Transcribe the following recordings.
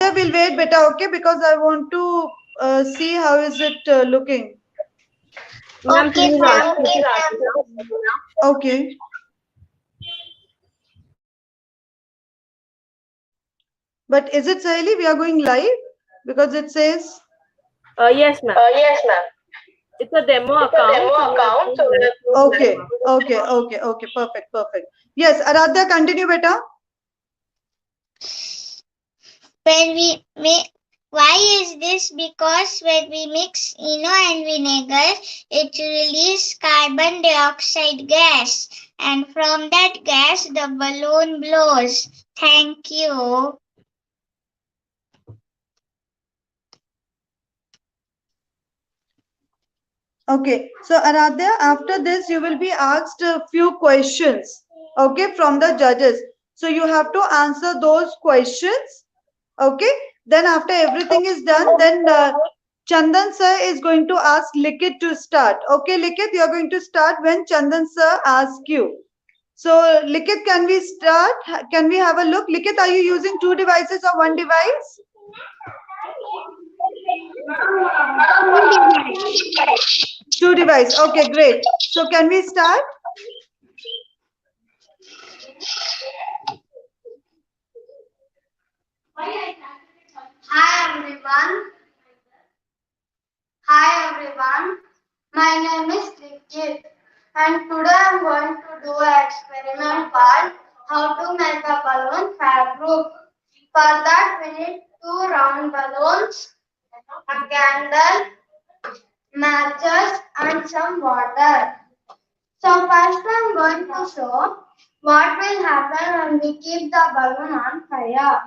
Aradhya will wait beta, okay, because I want to see how is it looking. Ma'am, Okay, please ma'am. answer the question now. Okay. But is it Sahili? We are going live because it says. Yes, ma'am. Yes, ma'am. It's a demo It's a demo account, so we are account, going so we live are through going Okay, Zoom. okay, okay, okay. Perfect, perfect. Yes, Aradhya, continue beta. When we make, why is this? Because when we mix Eno and vinegar, it releases carbon dioxide gas, and from that gas, the balloon blows. Thank you. Okay, so Aradhya, after this, you will be asked a few questions, okay, from the judges. So you have to answer those questions, okay. Then after everything is done, then Chandan sir is going to ask Likit to start. Okay, Likit, you are going to start when Chandan sir asks you. So Likit, can we start? Can we have a look? Likit, are you using two devices or one device? Two device. Okay, great. So can we start? Hi everyone. Hi everyone. My name is Likit and today I am going to do an experiment called how to make a balloon fireproof. For that we need two round balloons, a candle, matches and some water. So first I am going to show what will happen when we keep the balloon on fire.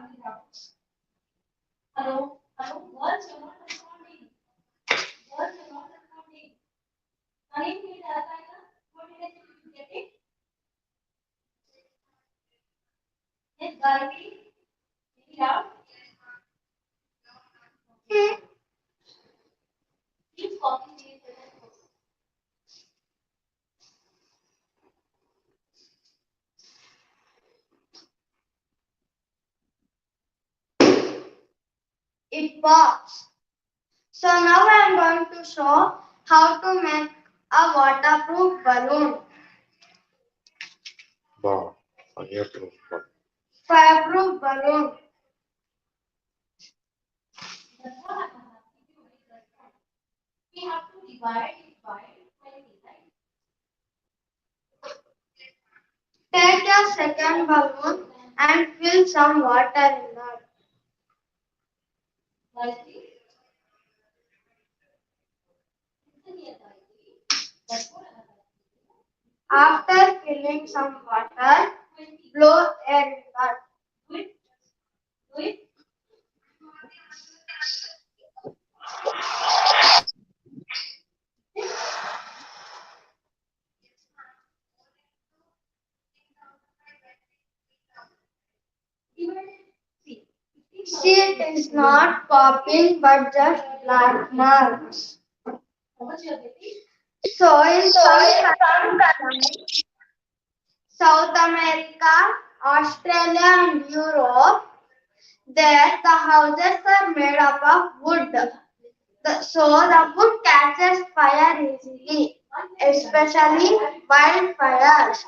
Hello? Hello? Girls, you're not responding. Girls, you're not responding. Honey, please what did I say? Did you get it? Yes, Gargi. Read out. Please copy these. It works. So now I am going to show how to make a waterproof balloon. Wow, fireproof. Fireproof balloon. We have to divide it by 20, right? Take a second balloon and fill some water in that. After filling some water, blow air in that. Do it. See, it is not popping but just black marks. So in some countries, South America, Australia and Europe, there the houses are made up of wood. So the wood catches fire easily, especially wildfires.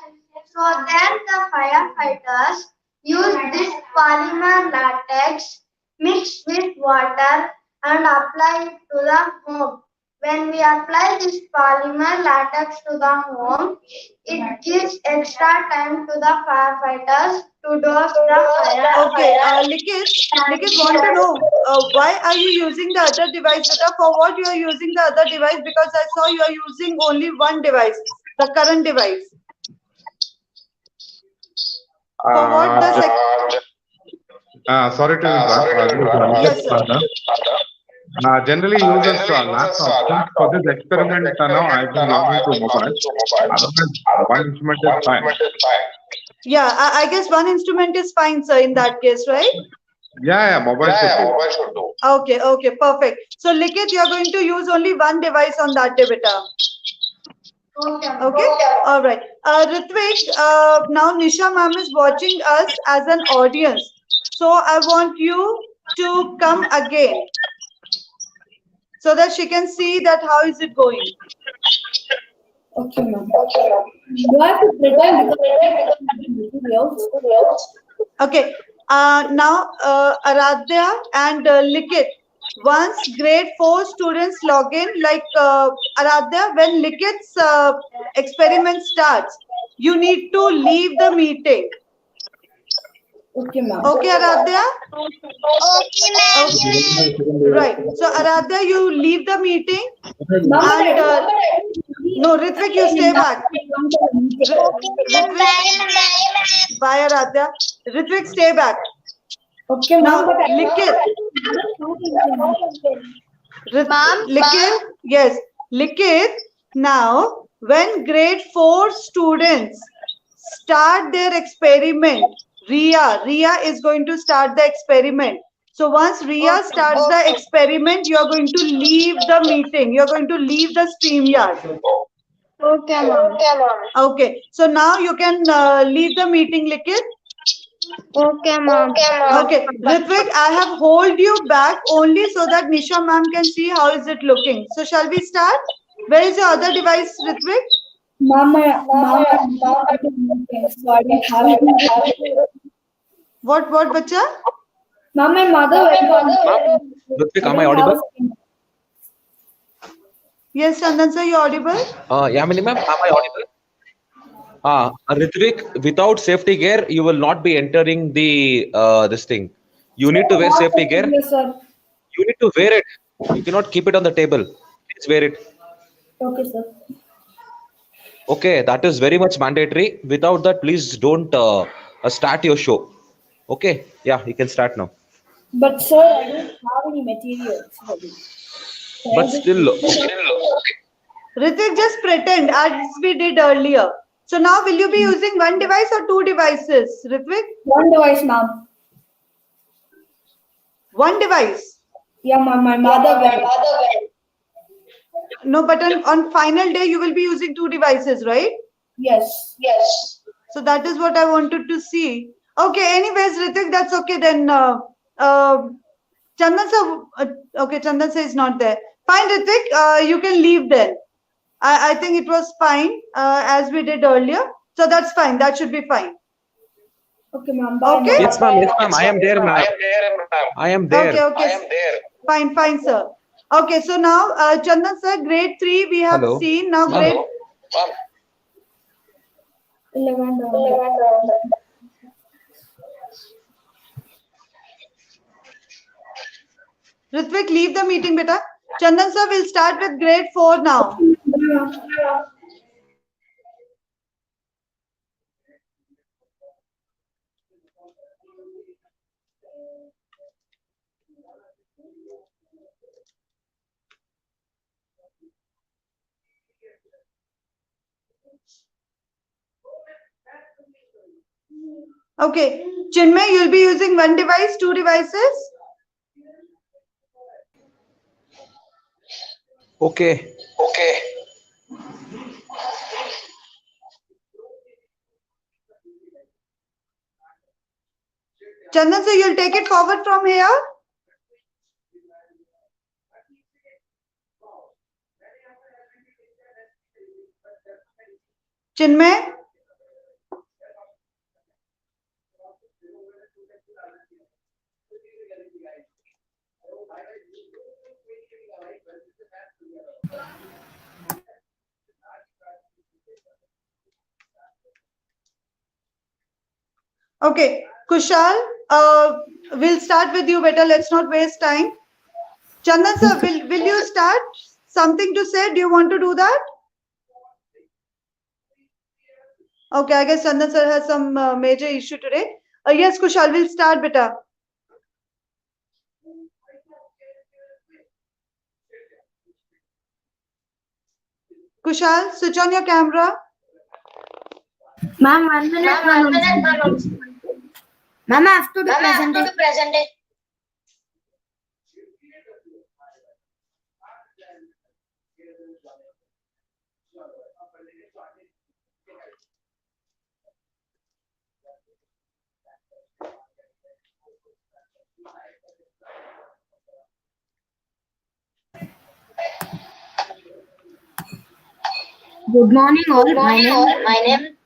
So then the firefighters use this polymer latex mixed with water and apply it to the home. When we apply this polymer latex to the home, it gives extra time to the firefighters to douse the fire. Okay, Likit want to know why are you using the other device, beta? For what you are using the other device? Because I saw you are using only one device, the current device. For what the Sorry to interrupt. Yes, sir. Generally uses laptop. For this experiment now I've been logging to mobile. Otherwise, one instrument is fine. Yeah, I guess one instrument is fine, sir, in that case, right? Yeah, mobile should do. Okay, okay, perfect. So, Likit, you are going to use only one device on that day, beta. Okay, all right. Ritvik, now Nisha ma'am is watching us as an audience. So, I want you to come again so that she can see that how is it going. Okay, ma'am. Do I have to pretend because Okay. Now, Aradhya and Likit, once grade 4 students log in, like Aradhya, when Likit's experiment starts, you need to leave the meeting. Okay, ma'am. Okay, Aradhya? Okay, ma'am. Right. So, Aradhya, you leave the meeting. Ma'am, And no, Ritvik, you stay back. Okay, ma'am. Bye, ma'am. Bye, Aradhya. Ritvik, stay back. Okay, Now, ma'am, but Likit. Ma'am, Likit, yes. Likit, now, when grade 4 students start their experiment, Riya is going to start the experiment. So once Riya starts the experiment, you are going to leave the meeting. You are going to leave the StreamYard. Okay, ma'am. Okay. So now you can leave the meeting, Likit. Okay, ma'am. Okay, Ritvik, I have hold you back only so that Nisha ma'am can see how is it looking. So shall we start? Where is your other device, Ritvik? ma'am, so I don't have it. What, bacha? Ma'am, my mother went on. Ritvik, am I audible? Yes, Chandan sir, you audible? Yamini ma'am, am I audible? Ritvik, without safety gear, you will not be entering the this thing. You need to wear safety gear. Yes, sir. You need to wear it. You cannot keep it on the table. Please wear it. Okay, sir. Okay, that is very much mandatory. Without that, please don't start your show. Okay, yeah, you can start now. But sir, I don't have any materials ready. Can I But just- still, Ritvik, just pretend as we did earlier. So now will you be using one device or two devices, Ritvik? One device, ma'am. One device. Yeah, ma'am, my mother went. No, but on final day, you will be using two devices, right? Yes. So that is what I wanted to see. Okay, anyways, Ritik, that's okay then. Chandan sir, okay, Chandan sir is not there. Fine, Ritik, you can leave then. I think it was fine as we did earlier. So that's fine. That should be fine. Okay, ma'am. Bye, Okay. yes, ma'am. I am there, ma'am. I am there. Okay. Fine, sir. Okay, so now Chandan sir, grade 3 we have Hello. seen. Now grade 11 down. Ritvik, leave the meeting, beta. Chandan sir will start with grade 4 now. Okay, Chinmay, you'll be using one device, two devices? Okay. Chandan sir, you'll take it forward from here? Chinmay? Okay, Kushal, we'll start with you, beta. Let's not waste time. Chandan sir, will you start? Something to say? Do you want to do that? Okay, I guess Chandan sir has some major issue today. Yes, Kushal, we'll start, beta. Kushal, switch on your camera. Ma'am, 1 minute. Ma'am, I have to do presentation. Good morning, all. Good morning, all. My name.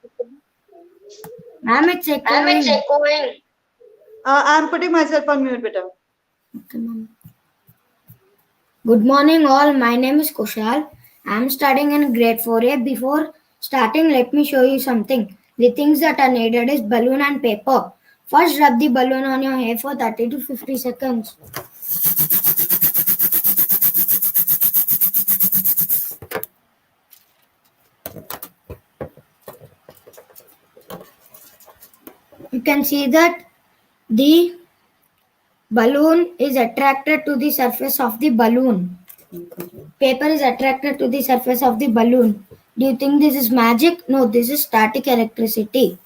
Ma'am, it's Ma'am, it's echoing. echoing. I'm putting myself on mute, beta. Okay, ma'am. Good morning, all. My name is Kushal. I'm studying in grade 4A. Before starting, let me show you something. The things that are needed is balloon and paper. First, rub the balloon on your hair for 30 to 50 seconds. You can see that the balloon is attracted to the surface of the balloon. Paper is attracted to the surface of the balloon. Do you think this is magic? No, this is static electricity.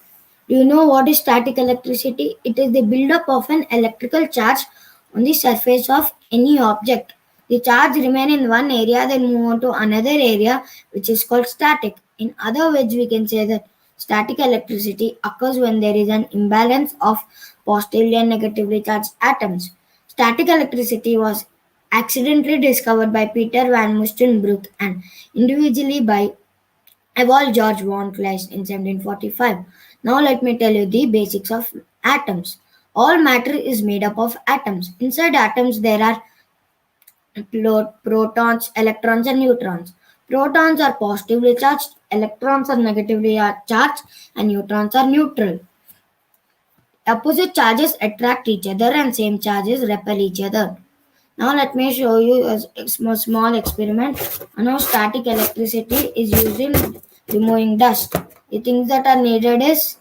Do you know what is static electricity? It is the buildup of an electrical charge on the surface of any object. The charge remain in one area, then move on to another area, which is called static. In other words, we can say that static electricity occurs when there is an imbalance of positively and negatively charged atoms. Static electricity was accidentally discovered by Peter van Musstenbroek and individually by Evolved George von Kleist in 1745. Now let me tell you the basics of atoms. All matter is made up of atoms. Inside atoms there are protons, electrons and neutrons. Protons are positively charged, electrons are negatively charged and neutrons are neutral. Opposite charges attract each other and same charges repel each other. Now let me show you a small experiment on how static electricity is used in removing dust. The things that are needed is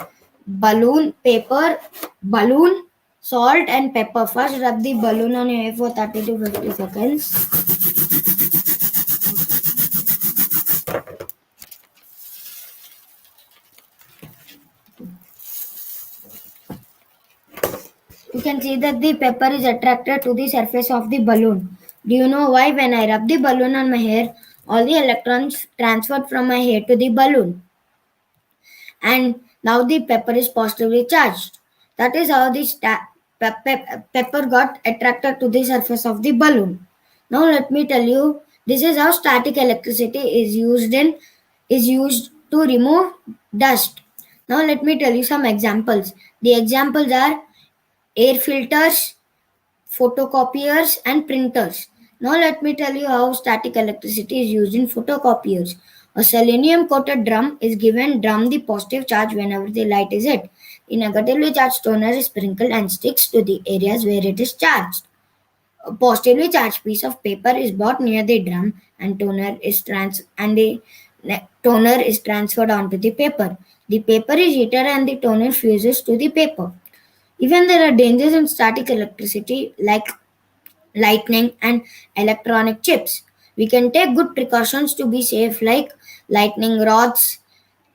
balloon, paper, balloon, salt and pepper. First rub the balloon on your hair for 30 to 50 seconds. You can see that the pepper is attracted to the surface of the balloon. Do you know why? When I rub the balloon on my hair, all the electrons transferred from my hair to the balloon. And now the pepper is positively charged. That is how the pepper got attracted to the surface of the balloon. Now let me tell you, this is how static electricity is used to remove dust. Now let me tell you some examples. The examples are air filters, photocopiers and printers. Now let me tell you how static electricity is used in photocopiers. A selenium coated drum is given drum the positive charge whenever the light is hit. The negatively charged toner is sprinkled and sticks to the areas where it is charged. A positively charged piece of paper is brought near the drum and the toner is transferred onto the paper. The paper is heated and the toner fuses to the paper. Even there are dangers in static electricity like lightning and electronic chips. We can take good precautions to be safe like lightning rods,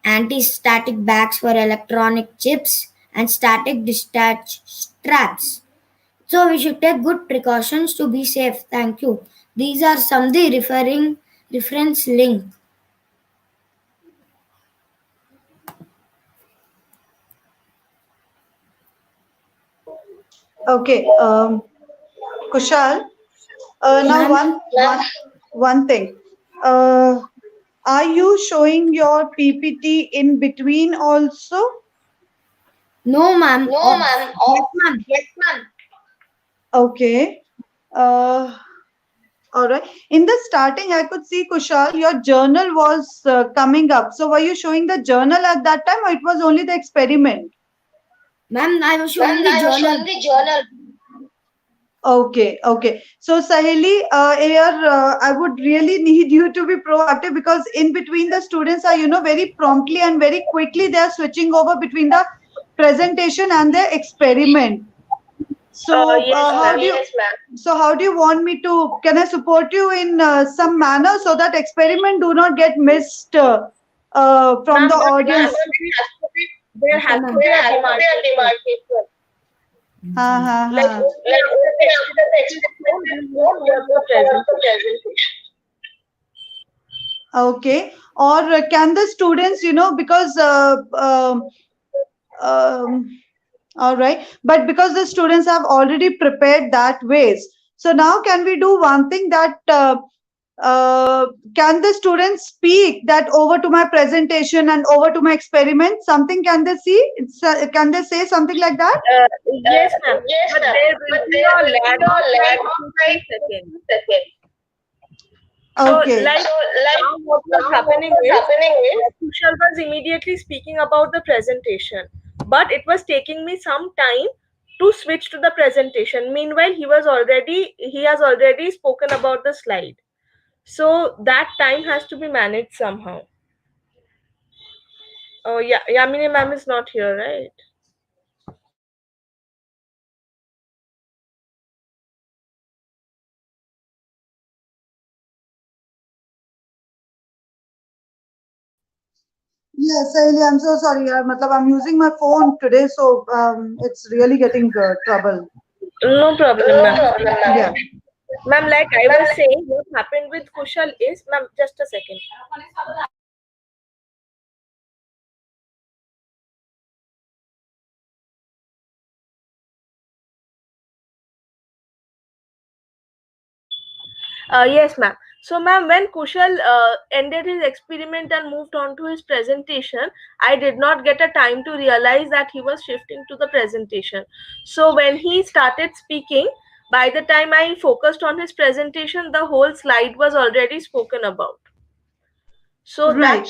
anti-static bags for electronic chips and static discharge straps. So we should take good precautions to be safe. Thank you. These are some of the reference link. Okay, Kushal. Now one thing. Are you showing your PPT in between also? No, ma'am. No, ma'am. Yes, ma'am. Yes, ma'am. Okay. All right. In the starting, I could see, Kushal, your journal was coming up. So were you showing the journal at that time or it was only the experiment? Ma'am, I was showing the journal. Okay, okay. So Saheli, here I would really need you to be proactive because in between the students are, very promptly and very quickly they are switching over between the presentation and the experiment. So how do you want me to? Can I support you in some manner so that experiment do not get missed from the audience? There has to be a demarcation. Okay. Or can the students, because all right, but because the students have already prepared that ways. So now can we do one thing that can the students speak that over to my presentation and over to my experiment? Something can they see? Can they say something like that? Yes, ma'am. But there will be a lag of like 2-3 seconds. Okay. Now what was happening is Kushal was immediately speaking about the presentation, but it was taking me some time to switch to the presentation. Meanwhile, he has already spoken about the slide. So that time has to be managed somehow. Oh yeah, Yamini ma'am is not here, right? Yes, Sahili, I'm so sorry. I'm using my phone today, so it's really getting trouble. No problem, ma'am. Yeah. Ma'am, like I was saying, what happened with Kushal is, ma'am, just a second. Yes, ma'am. So, ma'am, when Kushal ended his experiment and moved on to his presentation, I did not get a time to realize that he was shifting to the presentation. So, when he started speaking, by the time I focused on his presentation, the whole slide was already spoken about. So, Right.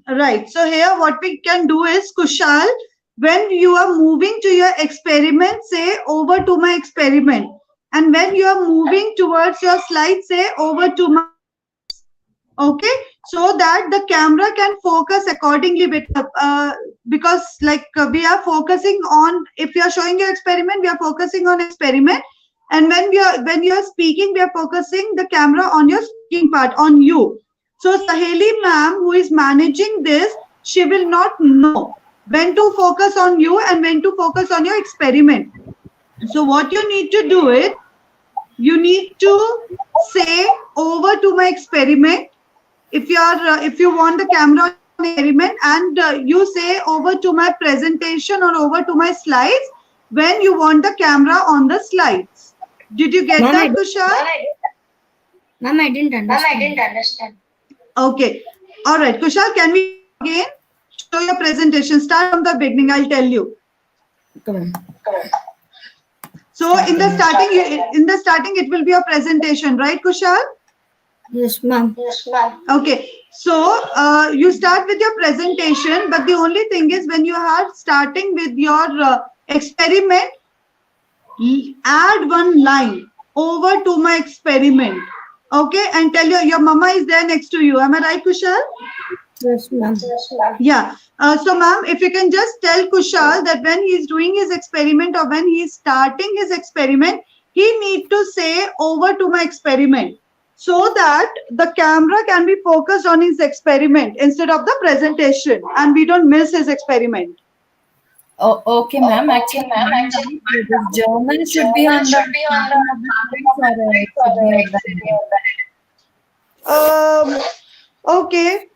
Right. So here what we can do is, Kushal, when you are moving to your experiment, say over to my experiment. And when you are moving towards your slide, say over to my, okay, so that the camera can focus accordingly because we are focusing on, if you are showing your experiment, we are focusing on experiment. And when you are speaking, we are focusing the camera on your speaking part, on you. So Saheli ma'am, who is managing this, she will not know when to focus on you and when to focus on your experiment. So what you need to do is, you need to say over to my experiment. If you want the camera on experiment, and you say over to my presentation or over to my slides when you want the camera on the slides. Did you get that, Kushal? Ma'am, I didn't understand. Okay. All right. Kushal, can we again show your presentation? Start from the beginning. I'll tell you. Come on. So in the starting, it will be a presentation, right, Kushal? Yes, ma'am. Okay. So you start with your presentation, but the only thing is, when you are starting with your experiment, add one line over to my experiment. Okay, and tell your mama is there next to you. Am I right, Kushal? Yes, ma'am. Yeah. So, ma'am, if you can just tell Kushal that when he is doing his experiment or when he is starting his experiment, he need to say over to my experiment, so that the camera can be focused on his experiment instead of the presentation, and we don't miss his experiment. Oh, okay, ma'am. Actually, the journal should be on the starting of the students, or it should be at the end. Okay,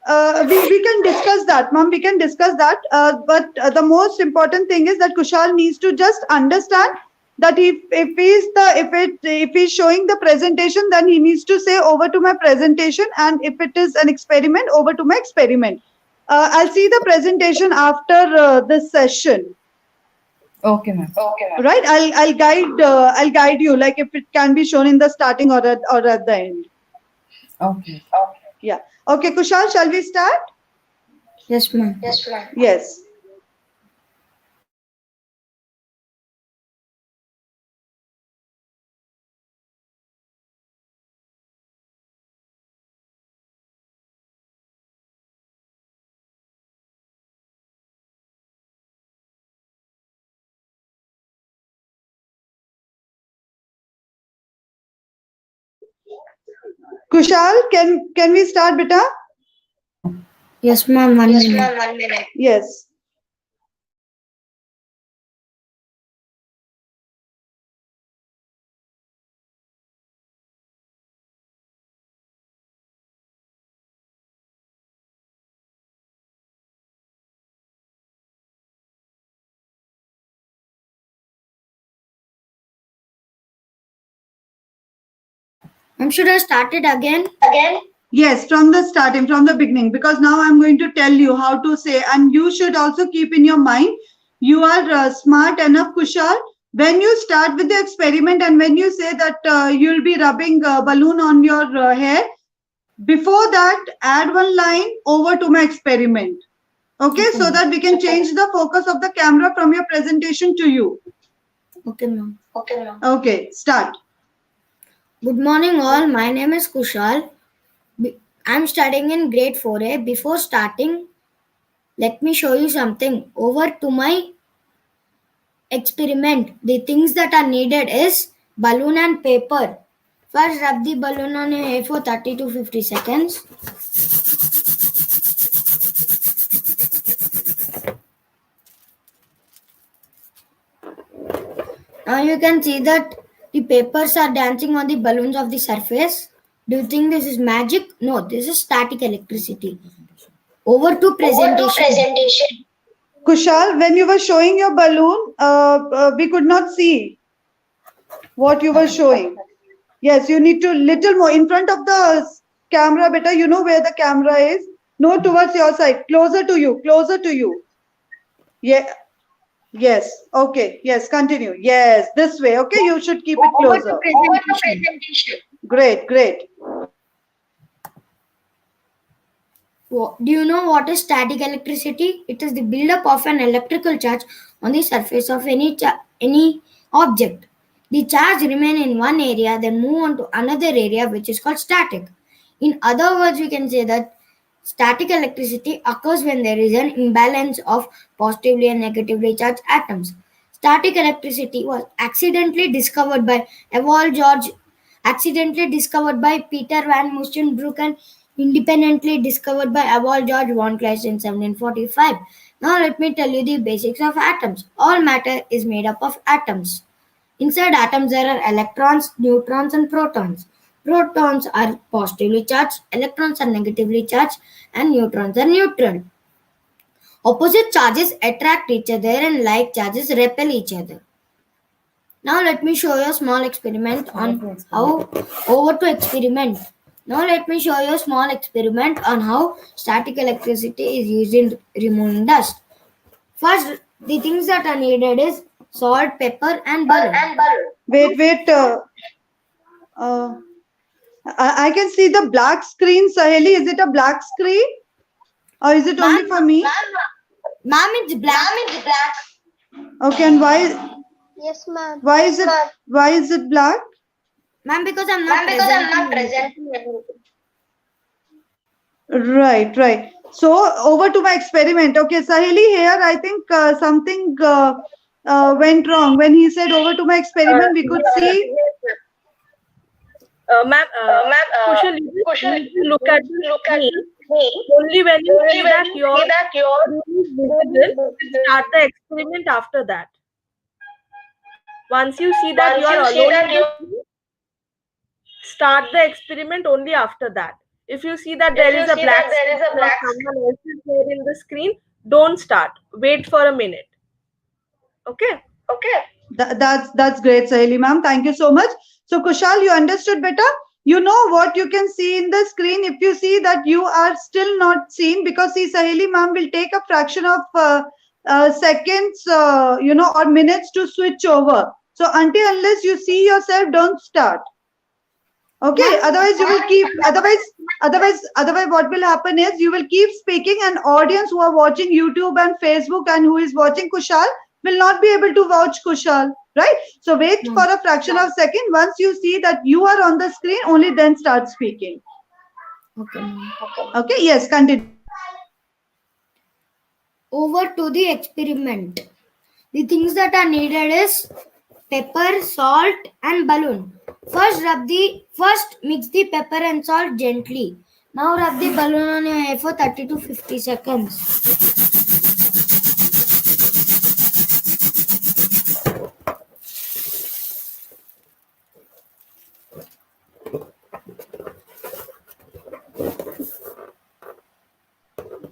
we can discuss that, ma'am. We can discuss that. But the most important thing is that Kushal needs to just understand that if he's showing the presentation, then he needs to say over to my presentation, and if it is an experiment, over to my experiment. I'll see the presentation after this session. Okay, ma'am. Right? I'll guide you, like if it can be shown in the starting or at the end. Okay. Yeah. Okay, Kushal, shall we start? Yes, ma'am. Yes. Kushal, can we start, beta? Yes, ma'am. 1 minute. Yes. Should I start it again? Yes, from the starting, from the beginning, because now I'm going to tell you how to say, and you should also keep in your mind, you are smart enough, Kushal. When you start with the experiment and when you say that you'll be rubbing a balloon on your hair, before that, add one line over to my experiment. Okay, so that we can change the focus of the camera from your presentation to you. Okay, ma'am. Okay, start. Good morning, all. My name is Kushal. I'm studying in grade 4A. Before starting, let me show you something. Over to my experiment. The things that are needed is balloon and paper. First, rub the balloon on your hair for 30 to 50 seconds. Now you can see that the papers are dancing on the balloons of the surface. Do you think this is magic? No, this is static electricity. Over to presentation. Kushal, when you were showing your balloon, we could not see what you were showing. Yes, you need to little more in front of the camera, better. You know where the camera is. No, towards your side, closer to you. Yeah. Yes. Okay. Yes. Continue. Yes. This way. Okay. You should keep it closer. Over to presentation. Great. Do you know what is static electricity? It is the buildup of an electrical charge on the surface of any object. The charge remain in one area, then move on to another area, which is called static. In other words, we can say that static electricity occurs when there is an imbalance of positively and negatively charged atoms. Static electricity was accidentally discovered by Peter van Musschenbroek and independently discovered by Ewald George von Kleist in 1745. Now let me tell you the basics of atoms. All matter is made up of atoms. Inside atoms there are electrons, neutrons and protons. Protons are positively charged, electrons are negatively charged and neutrons are neutral. Opposite charges attract each other and like charges repel each other. Now let me show you a small experiment on how Now let me show you a small experiment on how static electricity is used in removing dust. First, the things that are needed is salt, pepper and balloon. Wait. I can see the black screen, Saheli. Is it a black screen? Or is it only for me? Ma'am, it's black. Okay, and why? Yes, ma'am. Why is it black? Ma'am, because I'm not present. Right. So over to my experiment. Okay, Saheli, here I think something went wrong. When he said over to my experiment, we could see. Ma'am, Kushal, you look at me. Only when you see that your screen is visible, start the experiment after that. Once you see that you are alone, start the experiment only after that. If you see that there is a black screen or someone else is there in the screen, don't start. Wait for a minute. Okay. That's great, Saheli ma'am. Thank you so much. So Kushal, you understood better? You know what you can see in the screen. If you see that you are still not seen, because see, Saheli ma'am will take a fraction of seconds, or minutes to switch over. So unless you see yourself, don't start. Okay, otherwise you will keep, otherwise what will happen is you will keep speaking and audience who are watching YouTube and Facebook and who is watching Kushal will not be able to watch Kushal, right? So wait for a fraction of a second. Once you see that you are on the screen, only then start speaking. Okay, yes, continue. Over to the experiment. The things that are needed is pepper, salt and balloon. First mix the pepper and salt gently. Now rub the balloon on your hair for 30 to 50 seconds.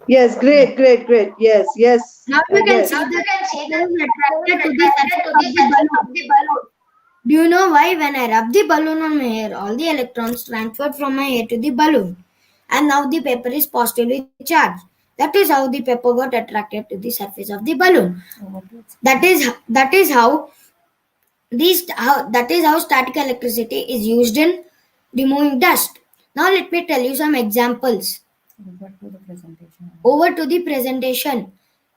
Yes, great. Yes. Now you can see that it is attracted to the surface of the balloon. Do you know why when I rub the balloon on my hair, all the electrons transferred from my hair to the balloon, and now the paper is positively charged? That is how the paper got attracted to the surface of the balloon. That is how static electricity is used in removing dust. Now let me tell you some examples. Over to the presentation.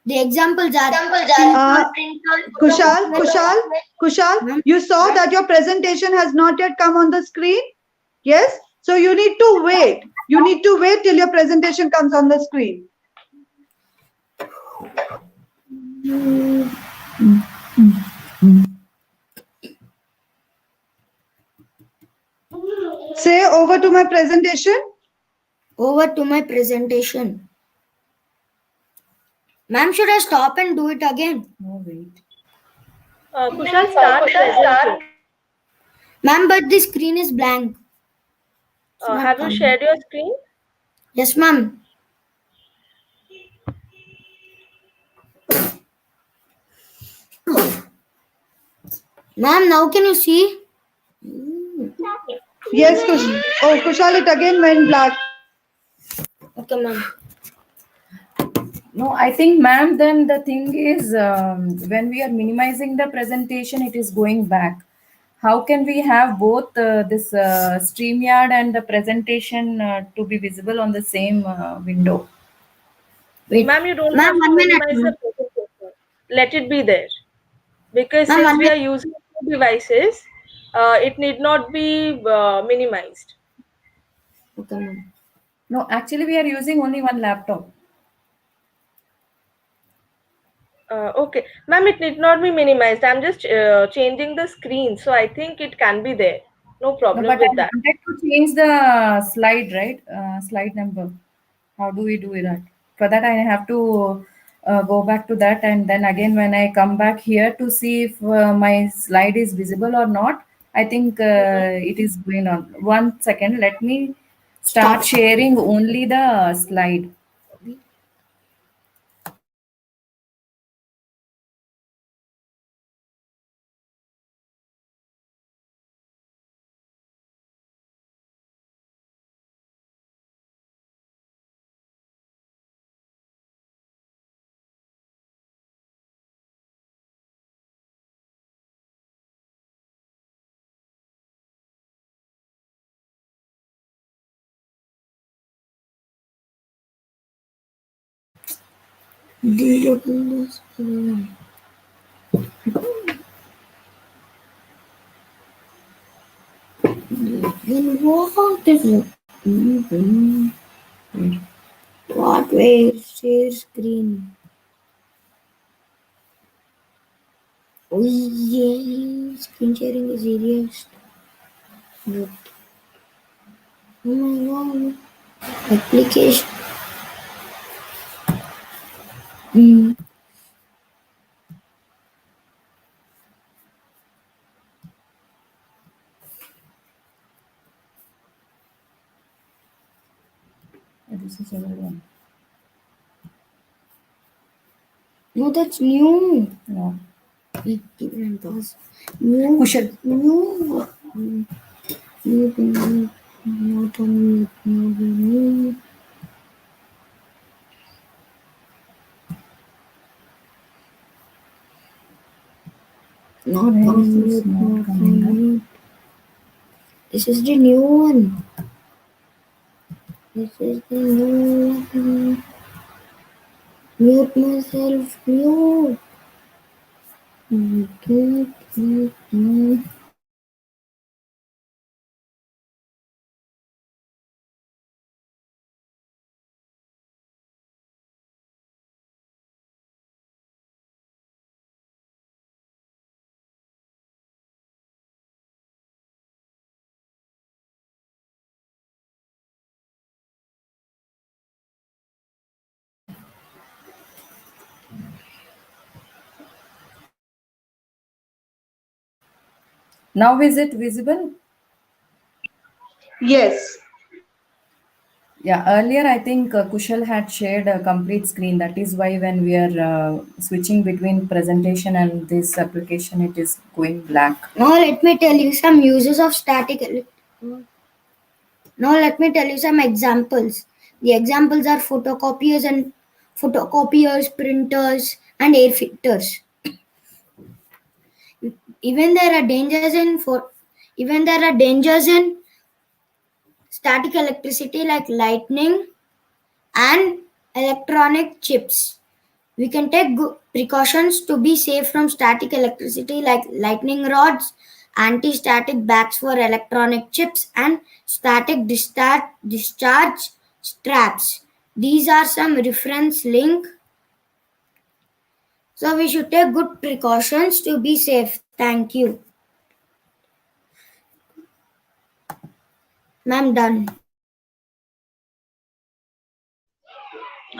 The examples are Kushal, you saw that your presentation has not yet come on the screen? Yes? So you need to wait. You need to wait till your presentation comes on the screen. Say over to my presentation. Over to my presentation. Ma'am, should I stop and do it again? No, wait. Kushal, start presenting. Ma'am, but the screen is blank. Have you shared your screen? Yes, ma'am. Ma'am, now can you see? Yes, Kushal. Oh, Kushal, it again went black. Okay, ma'am. No, I think, ma'am, then the thing is, when we are minimizing the presentation, it is going back. How can we have both this StreamYard and the presentation to be visible on the same window? Wait. Ma'am, you don't Ma'am, have to 1 minute. minimize the presentation. Let it be there. Because Ma'am, since 1 we are minute. using two devices, it need not be minimized. Okay, ma'am. No, actually, we are using only one laptop. Okay. Ma'am, it need not be minimized. I'm just changing the screen. So I think it can be there. No No, problem but with I that. wanted to change the slide, right? Slide number. How do we do that? For that, I have to go back to that, and then again, when I come back here to see if my slide is visible or not, I think it is going on. 1 second, let me start sharing only the slide. What is it? What way? Share screen. Oh yeah, screen sharing is serious. But, oh my god, application. This is another one. No, that's new. No. New. Kushal. New. New. Not Why is unmute, this not not coming up? unmute. This is the new one. This is the new one. Mute myself, mute. Mute. Now is it visible? Yes. Yeah, earlier I think Kushal had shared a complete screen. That is why when we are switching between presentation and this application, it is going black. Now let me tell you some uses of static. Now let me tell you some examples. The examples are photocopiers, printers, and air filters. Even there are dangers in even there are dangers in static electricity like lightning and electronic chips. We can take precautions to be safe from static electricity like lightning rods, anti-static bags for electronic chips, and static discharge straps. These are some reference link. So we should take good precautions to be safe. Thank you. Ma'am, done.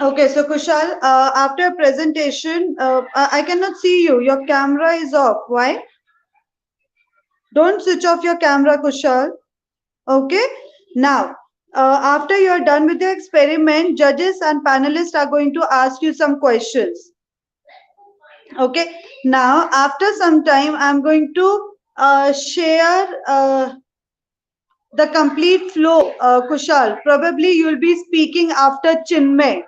Okay, so Kushal, after presentation, I cannot see you. Your camera is off. Why? Don't switch off your camera, Kushal. Okay. Now, after you are done with the experiment, judges and panelists are going to ask you some questions. Okay. Now, after some time, I'm going to share the complete flow, Kushal. Probably you'll be speaking after Chinmay.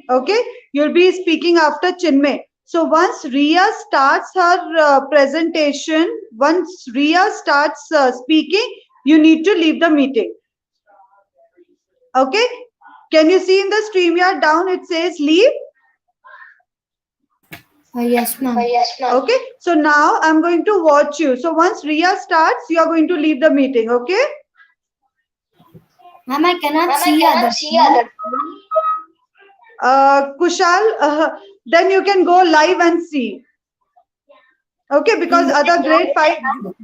Okay, you'll be speaking after Chinmay. So once Riya starts her presentation, once Riya starts speaking, you need to leave the meeting. Okay, can you see in the StreamYard down it says leave? Yes, ma'am. Okay, so now I'm going to watch you. So once Riya starts, you are going to leave the meeting. Okay. Ma'am, I cannot see others. Kushal, then you can go live and see. Okay, because other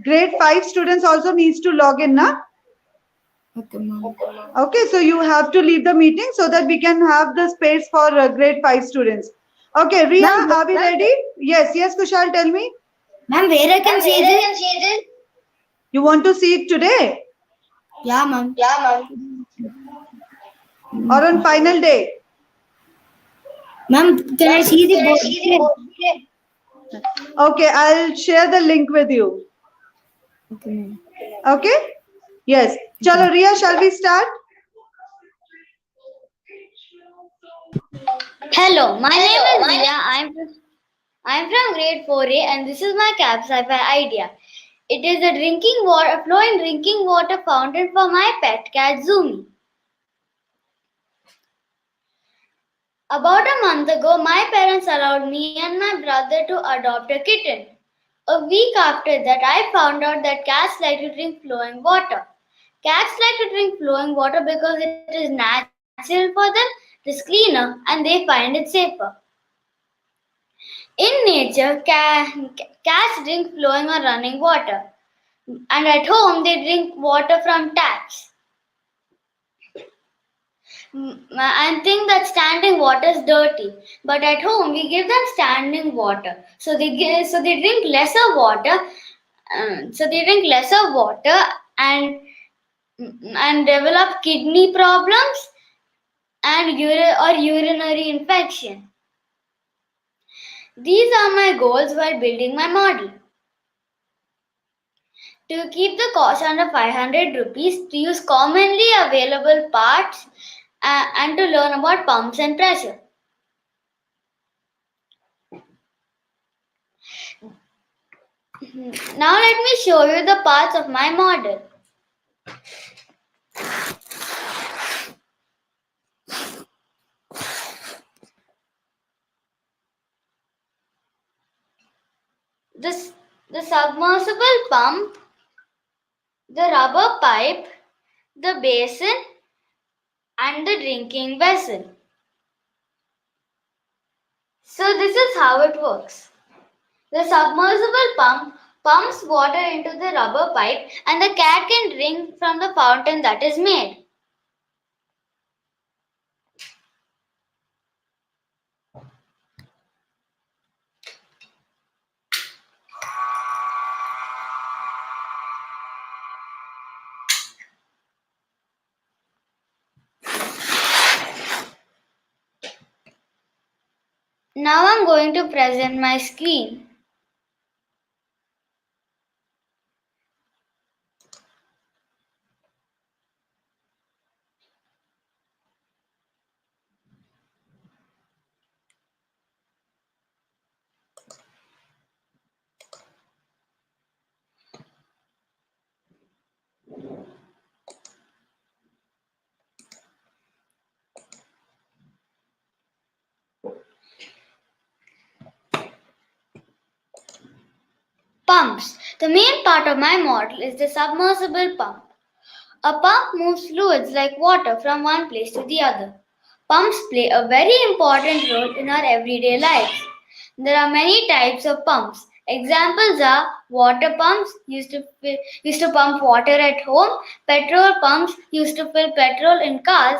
grade 5 students also needs to log in, na? Okay, ma'am. Okay, so you have to leave the meeting so that we can have the space for grade 5 students. Okay, Riya, Ma'am, are we ready? Yes, Kushal, tell me. Ma'am, where I can see this? You want to see it today Yeah, ma'am. or on final day? Ma'am, can I see the board? Okay, I'll share the link with you. Okay, ma'am. Okay? Yes. Chalo, Riya, shall we start? Hello, my name is Riya. I'm from grade 4A and this is my Cap Sci-Fi idea. It is a flowing drinking water fountain for my pet cat Zumi. About a month ago, my parents allowed me and my brother to adopt a kitten. A week after that, I found out that cats like to drink flowing water. Cats like to drink flowing water because it is natural for them, it is cleaner, and they find it safer. In nature, cats drink flowing or running water, and at home they drink water from taps and think that standing water is dirty. But at home we give them standing water, so they drink lesser water. And develop kidney problems and urinary infection. These are my goals while building my model. To keep the cost under 500 rupees, to use commonly available parts and to learn about pumps and pressure. Now let me show you the parts of my model. The submersible pump, the rubber pipe, the basin, and the drinking vessel. So this is how it works. The submersible pump pumps water into the rubber pipe and the cat can drink from the fountain that is made. Now I'm going to present my screen. Pumps. The main part of my model is the submersible pump. A pump moves fluids like water from one place to the other. Pumps play a very important role in our everyday lives. There are many types of pumps. Examples are water pumps used to pump water at home, petrol pumps used to fill petrol in cars.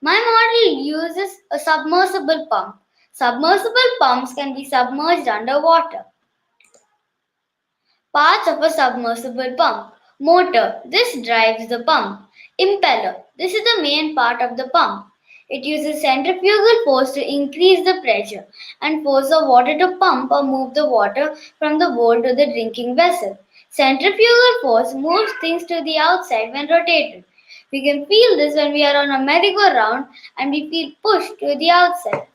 My model uses a submersible pump. Submersible pumps can be submerged underwater. Parts of a submersible pump. Motor. This drives the pump. Impeller. This is the main part of the pump. It uses centrifugal force to increase the pressure and force the water to pump or move the water from the bowl to the drinking vessel. Centrifugal force moves things to the outside when rotated. We can feel this when we are on a merry-go-round and we feel pushed to the outside.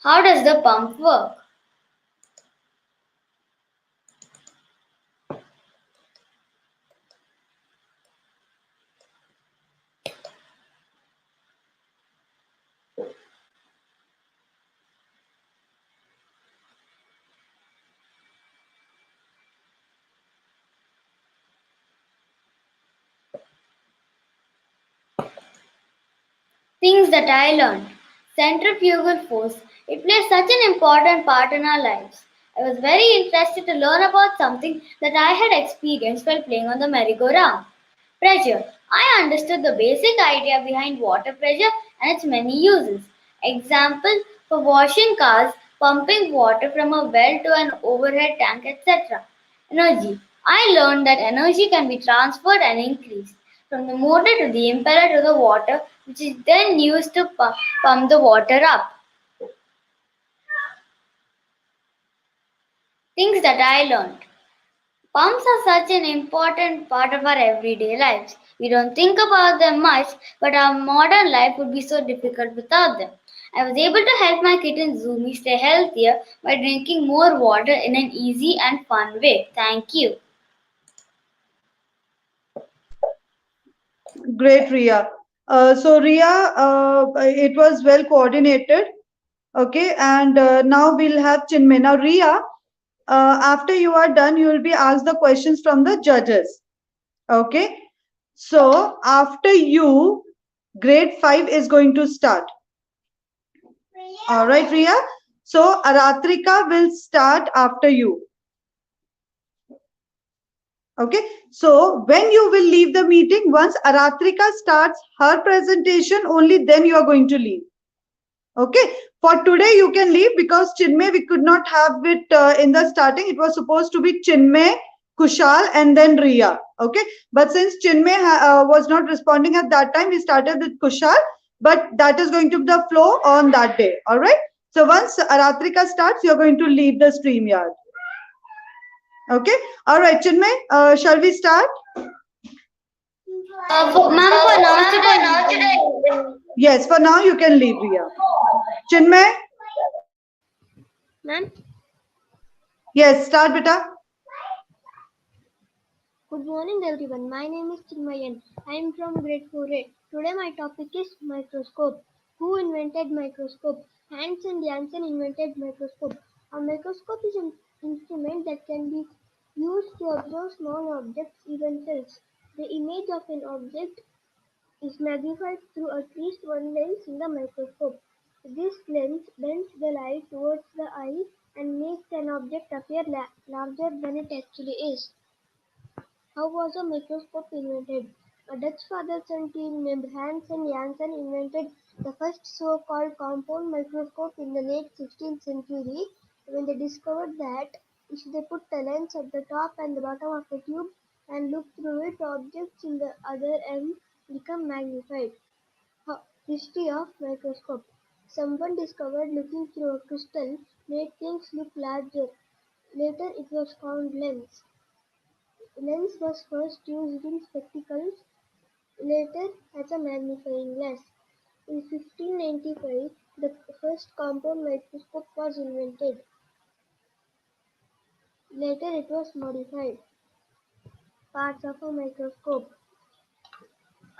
How does the pump work? Things that I learned. Centrifugal force. It plays such an important part in our lives. I was very interested to learn about something that I had experienced while playing on the merry-go-round. Pressure. I understood the basic idea behind water pressure and its many uses. Example for washing cars, pumping water from a well to an overhead tank, etc. Energy. I learned that energy can be transferred and increased from the motor to the impeller to the water, which is then used to pump the water up. Things that I learned. Pumps are such an important part of our everyday lives. We don't think about them much, but our modern life would be so difficult without them. I was able to help my kitten Zumi stay healthier by drinking more water in an easy and fun way. Thank you. Great, Ria. So, Ria, it was well coordinated. Okay, and now we'll have Chinmay. Now, Ria, after you are done, you will be asked the questions from the judges. Okay, so after you, grade 5 is going to start. All right, Ria. So, Aratrika will start after you. Okay, so when you will leave the meeting, once Aratrika starts her presentation, only then you are going to leave. Okay, for today you can leave because Chinmay, we could not have it in the starting. It was supposed to be Chinmay, Kushal, and then Ria. Okay, but since Chinmay was not responding at that time, we started with Kushal, but that is going to be the flow on that day. All right, so once Aratrika starts, you're going to leave the stream yard. Okay, all right, Chinmay, shall we start? Ma'am, for now today. Yes, for now you can leave, Ria. Chinmay? Ma'am, Yes, start, beta. good morning everyone. My name is Chinmayan. I am from grade 4A. Today my topic is microscope. Who invented microscope? Hans and Janssen invented microscope. A microscope is an instrument that can be used to observe small objects, even cells. The image of an object is magnified through at least one lens in the microscope. This lens bends the light towards the eye and makes an object appear larger than it actually is. How was a microscope invented? A Dutch father-son team named Hans and Janssen invented the first so-called compound microscope in the late 16th century when they discovered that if they put a lens at the top and the bottom of a tube and look through it, objects in the other end become magnified. History of microscope. Someone discovered looking through a crystal made things look larger. Later it was found lens. Lens was first used in spectacles, later as a magnifying glass. In 1595, the first compound microscope was invented. Later it was modified. Parts of a microscope.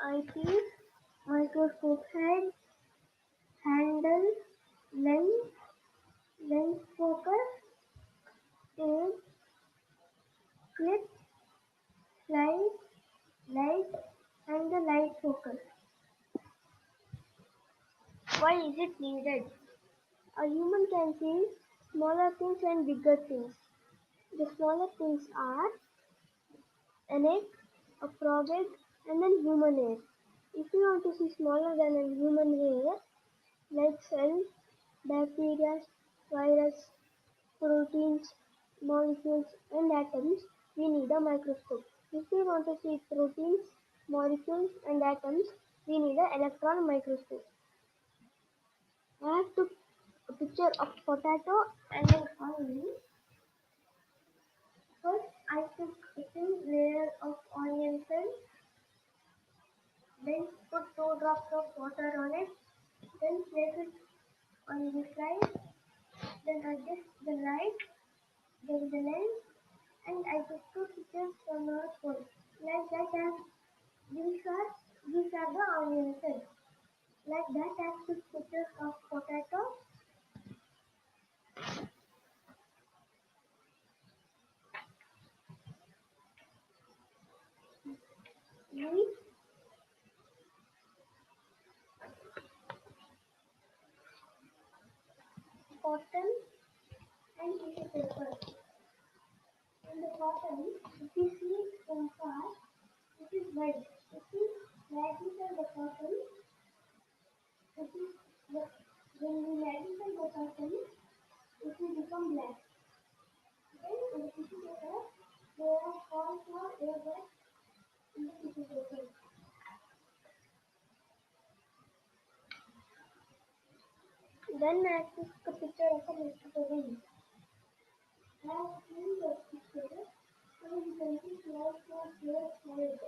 Eyepiece, microscope head, handle, lens, lens focus, tape, clip, slide, light, and the light focus. Why is it needed? A human can see smaller things and bigger things. The smaller things are an egg, a frog egg, and then human hair. If you want to see smaller than a human hair, like cells, bacteria, virus, proteins, molecules, and atoms, we need a microscope. If we want to see proteins, molecules, and atoms, we need an electron microscope. I have took a picture of potato and then onion. First, I took a thin layer of onion film, then put 2 drops of water on it, then place it on the slide, then adjust the light, then the lens, and I took 2 pictures from our phone. Like that, these are the onion cells. Like that, I took pictures of potato. Leaf, cotton, and tissue paper. In the cotton, if you see it from far, it is white. If you magnify the cotton, it is when we magnify the cotton, it will become black. Then in the tissue paper, there are small air gaps in the tissue paper. Then I took a picture of a mosquito wing. I have seen the picture, so you can see small hairs.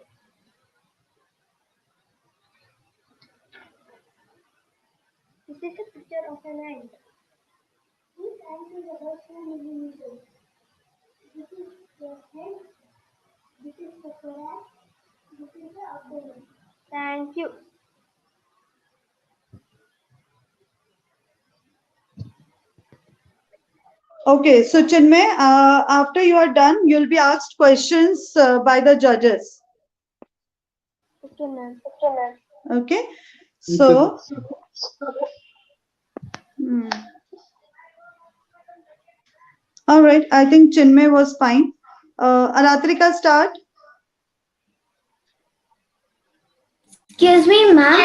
This is a picture of an ant. This ant is about 2 millimeters. This is the head, this is the thorax, this is the abdomen. Thank you. Okay, so Chinmay, after you are done, you'll be asked questions by the judges. Okay, ma'am. Okay, so all right, I think Chinmay was fine. Aratrika, start. Excuse me, ma'am.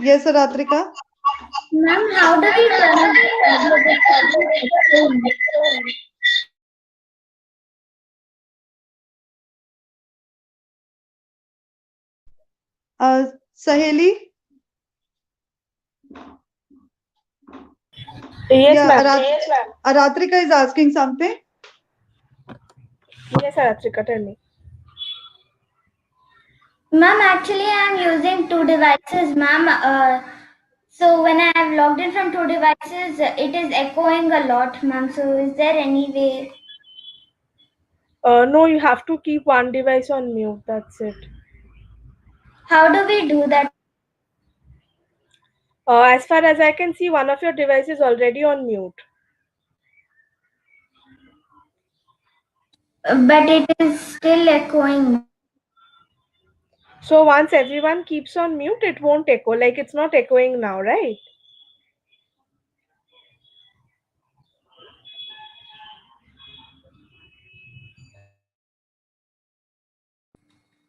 Yes, Aratrika. Ma'am, how do we turn on the Saheli? Yes, Yeah, ma'am. Aratrika is asking something. Yes, Aratrika, tell me. Ma'am, actually, I'm using 2 devices, ma'am. So when I have logged in from 2 devices, it is echoing a lot, ma'am. So is there any way? No, you have to keep one device on mute. That's it. How do we do that? As far as I can see, one of your devices is already on mute. But it is still echoing. So once everyone keeps on mute, it won't echo. Like it's not echoing now, right?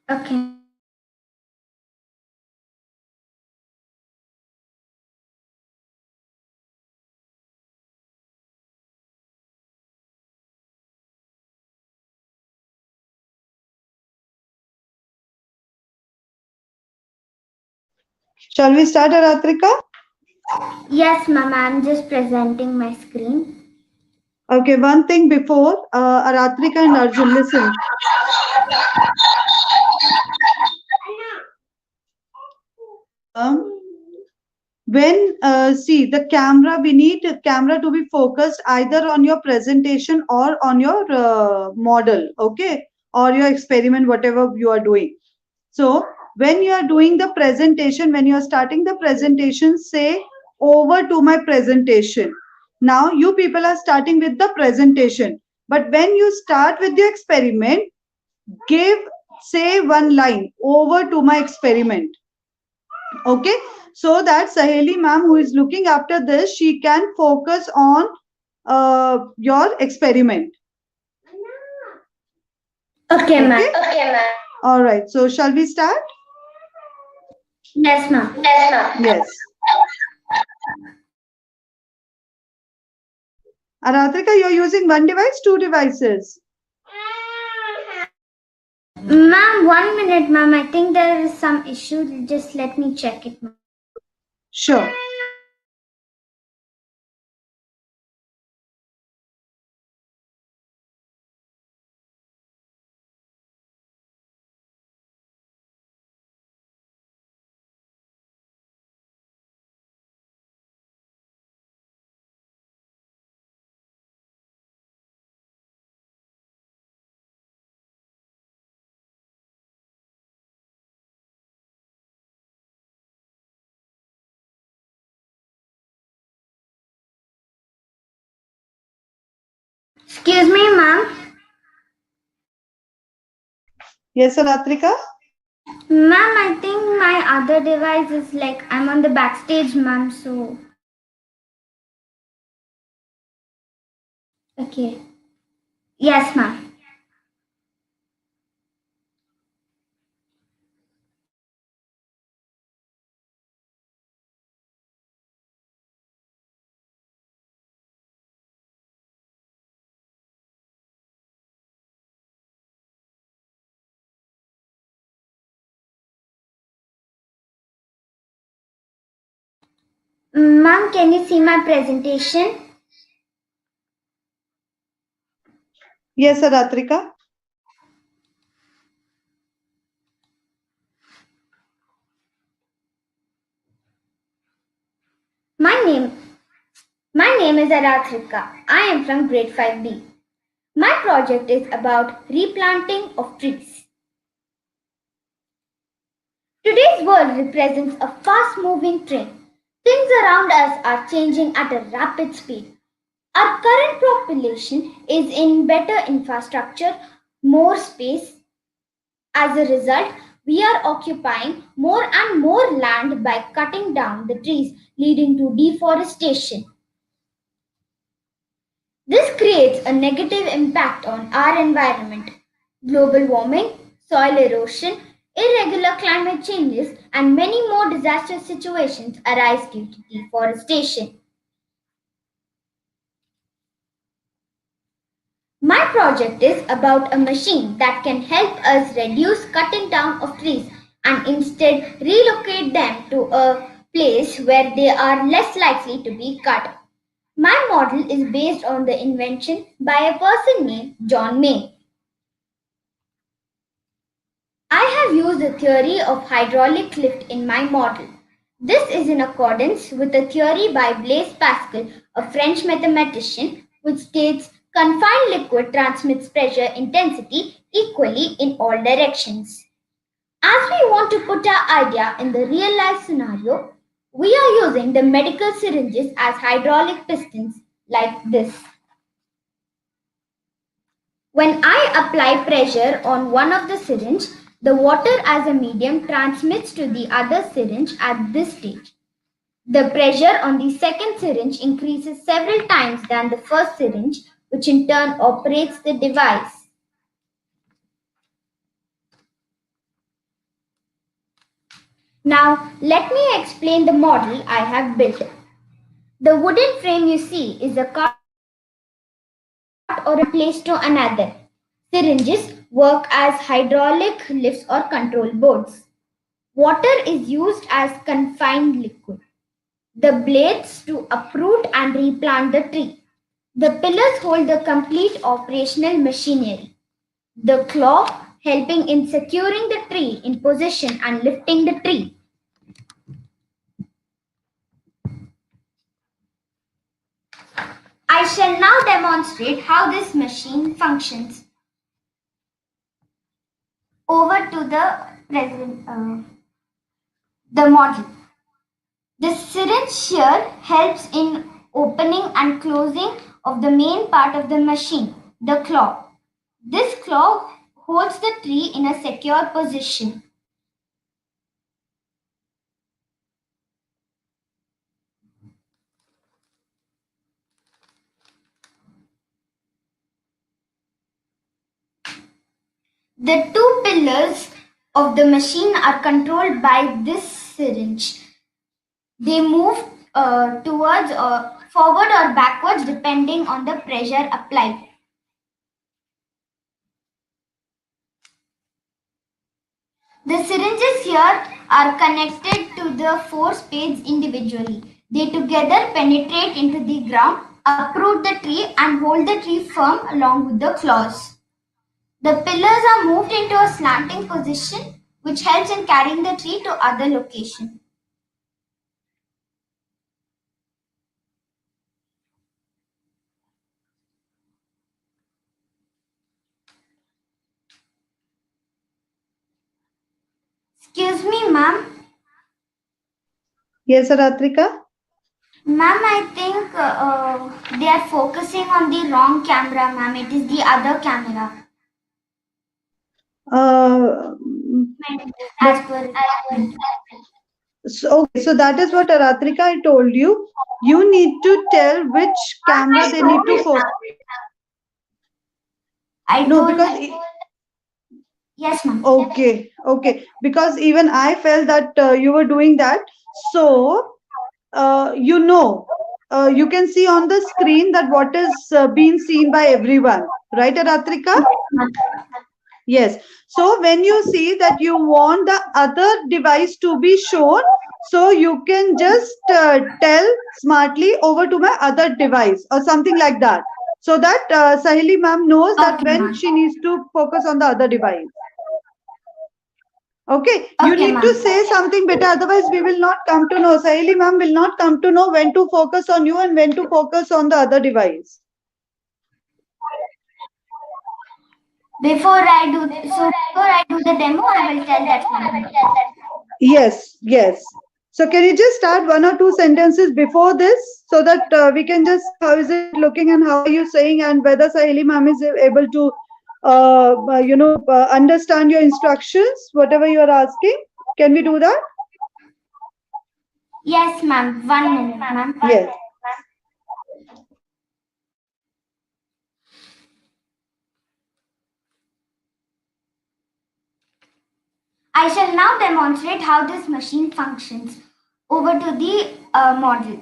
Okay. Shall we start, Aratrika? Yes, ma'am. I'm just presenting my screen. Okay, one thing before, Aratrika and Arjun, listen. See the camera, we need the camera to be focused either on your presentation or on your model, okay, or your experiment, whatever you are doing. So when you are doing the presentation, when you are starting the presentation, say over to my presentation. Now you people are starting with the presentation, but when you start with the experiment, say one line, over to my experiment. Okay, so that Saheli ma'am, who is looking after this, she can focus on your experiment. Okay, ma'am. Okay. All right, so shall we start? Yes, ma'am. Yes. Aratrika, you're using one device, two devices? Ma'am, 1 minute, ma'am. I think there is some issue. Just let me check it, ma'am. Sure. Excuse me, ma'am. Yes, Aratrika? Ma'am, I think my other device is like I'm on the backstage, ma'am. So, okay. Yes, ma'am. Ma'am, can you see my presentation? Yes, Aratrika. My name is Aratrika. I am from grade 5B. My project is about replanting of trees. Today's world represents a fast-moving train. Things around us are changing at a rapid speed. Our current population is in better infrastructure, more space. As a result, we are occupying more and more land by cutting down the trees, leading to deforestation. This creates a negative impact on our environment. Global warming, soil erosion, irregular climate changes, and many more disaster situations arise due to deforestation. My project is about a machine that can help us reduce cutting down of trees and instead relocate them to a place where they are less likely to be cut. My model is based on the invention by a person named John May. I have used the theory of hydraulic lift in my model. This is in accordance with a theory by Blaise Pascal, a French mathematician, which states confined liquid transmits pressure intensity equally in all directions. As we want to put our idea in the real life scenario, we are using the medical syringes as hydraulic pistons like this. When I apply pressure on one of the syringes, the water as a medium transmits to the other syringe at this stage. The pressure on the second syringe increases several times than the first syringe, which in turn operates the device. Now, let me explain the model I have built. The wooden frame you see is a cart or a place to another. Syringes work as hydraulic lifts or control boards. Water is used as confined liquid. The blades to uproot and replant the tree. The pillars hold the complete operational machinery. The claw helping in securing the tree in position and lifting the tree. I shall now demonstrate how this machine functions. Over to the model. The syringe here helps in opening and closing of the main part of the machine, the claw. This claw holds the tree in a secure position. The two pillars of the machine are controlled by this syringe. They move towards or forward or backwards depending on the pressure applied. The syringes here are connected to the four spades individually. They together penetrate into the ground, uproot the tree and hold the tree firm along with the claws. The pillars are moved into a slanting position which helps in carrying the tree to other locations. Excuse me, ma'am. Yes, Aratrika? Ma'am, I think they are focusing on the wrong camera, ma'am. It is the other camera. As per So that is what Aratrika I told you. You need to tell which camera they need to focus. Yes, ma'am. Okay. Because even I felt that you were doing that. So, you can see on the screen that what is being seen by everyone. Right, Aratrika? Yes. So when you see that you want the other device to be shown, so you can just tell smartly over to my other device or something like that. So that Sahili ma'am knows that when she needs to focus on the other device. Okay. You need to say something better, otherwise we will not come to know. Sahili ma'am will not come to know when to focus on you and when to focus on the other device. Before I do the demo, I will tell that one. Yes. So can you just start one or two sentences before this so that we can just how is it looking and how are you saying and whether Sahili ma'am is able to understand your instructions, whatever you are asking. Can we do that? Yes, ma'am. 1 minute, ma'am. Yes. I shall now demonstrate how this machine functions. Over to the model.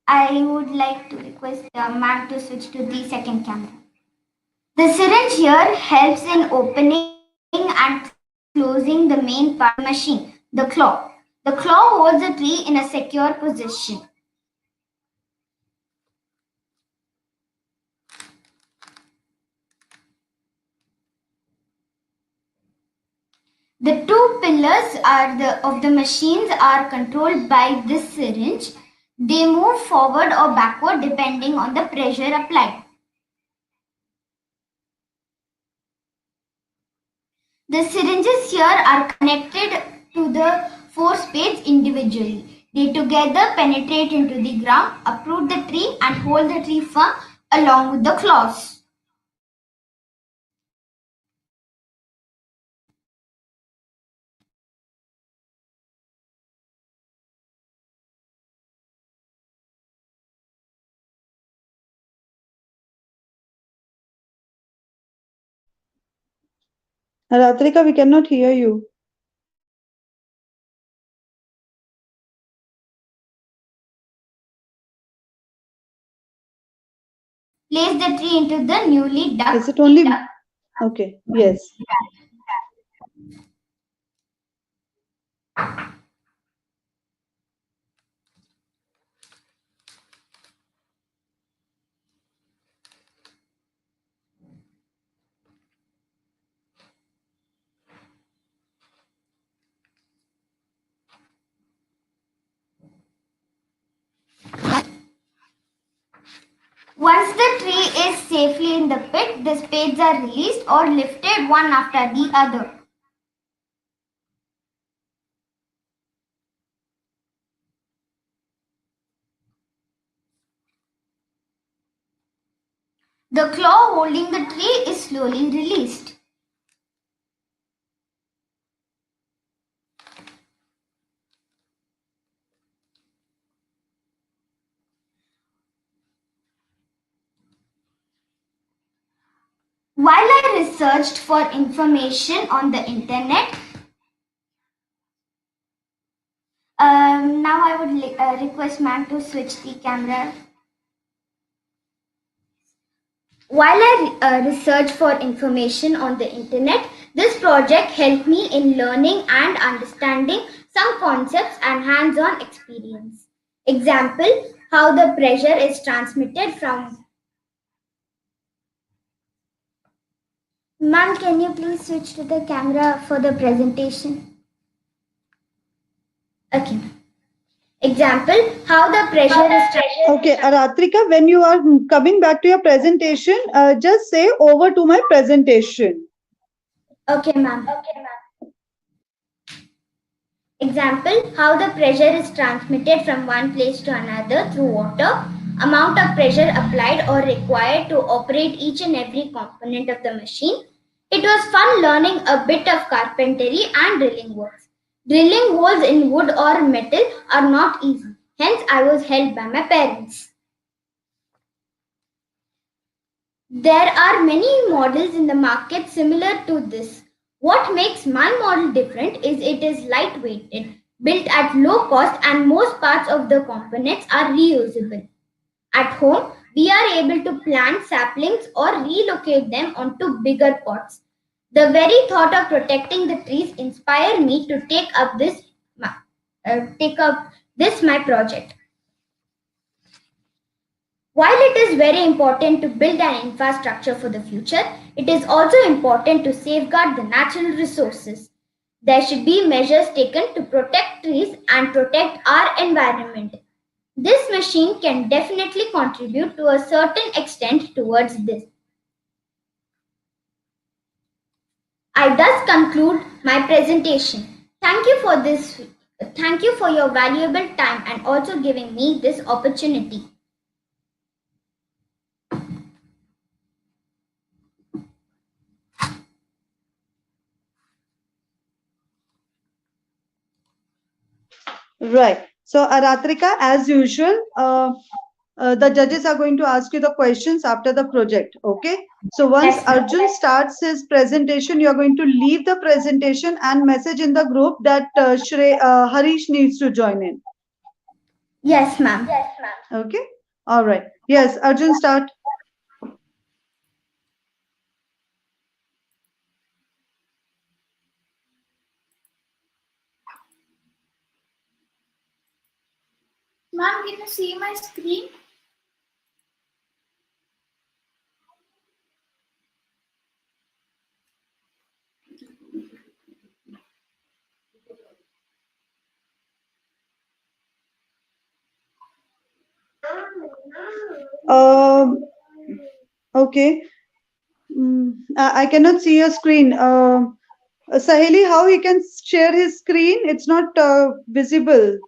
I would like to request ma'am to switch to the second camera. The syringe here helps in opening and closing the main part of the machine, the claw. The claw holds the tree in a secure position. The two pillars of the machines are controlled by this syringe. They move forward or backward depending on the pressure applied. The syringes here are connected to the four spades individually. They together penetrate into the ground, uproot the tree and hold the tree firm along with the claws. Aratrika, we cannot hear you. Place the tree into the newly dug. Is it only? Okay. Yes. Once the tree is safely in the pit, the spades are released or lifted one after the other. The claw holding the tree is slowly released. While I researched for information on the internet, now I would request ma'am to switch the camera. While I researched for information on the internet, this project helped me in learning and understanding some concepts and hands-on experience. Example, how the pressure is transmitted from... Ma'am, can you please switch to the camera for the presentation? Okay. Example, how the pressure is... Okay, Aratrika, when you are coming back to your presentation, just say over to my presentation. Okay, ma'am. Example, how the pressure is transmitted from one place to another through water, amount of pressure applied or required to operate each and every component of the machine. It was fun learning a bit of carpentry and drilling works. Drilling holes in wood or metal are not easy. Hence, I was helped by my parents. There are many models in the market similar to this. What makes my model different is it is lightweighted, built at low cost, and most parts of the components are reusable. At home, we are able to plant saplings or relocate them onto bigger pots. The very thought of protecting the trees inspired me to take up this my project. While it is very important to build an infrastructure for the future, it is also important to safeguard the natural resources. There should be measures taken to protect trees and protect our environment. This machine can definitely contribute to a certain extent towards this. I thus conclude my presentation. Thank you for your valuable time and also giving me this opportunity. Right. So, Aratrika, as usual, the judges are going to ask you the questions after the project. Okay. So once Yes, ma'am. Arjun starts his presentation, you are going to leave the presentation and message in the group that Harish needs to join in. Yes, ma'am. Okay. All right. Yes, Arjun, start. Ma'am, can you see my screen? Okay. I cannot see your screen. Saheli, how he can share his screen? It's not visible.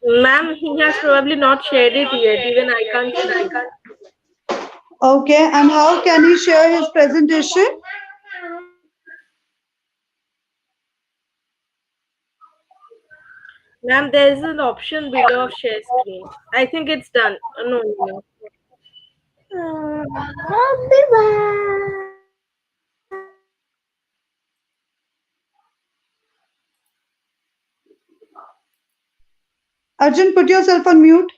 Ma'am, he has probably not shared it yet. Even I can't see. Okay, and how can he share his presentation? Ma'am, there is an option below of share screen. I think it's done. No. Arjun, put yourself on mute.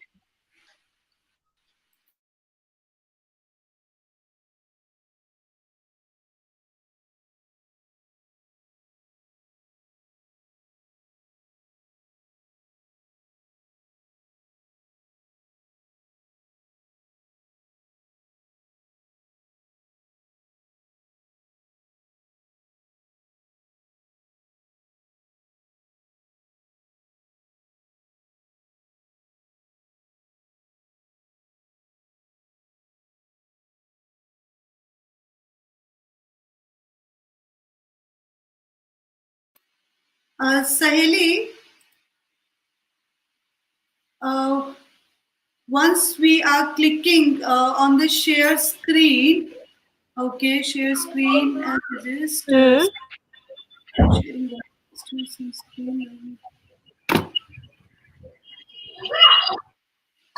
Saheli, once we are clicking on the share screen, okay, share screen and just Hmm. sharing the screen.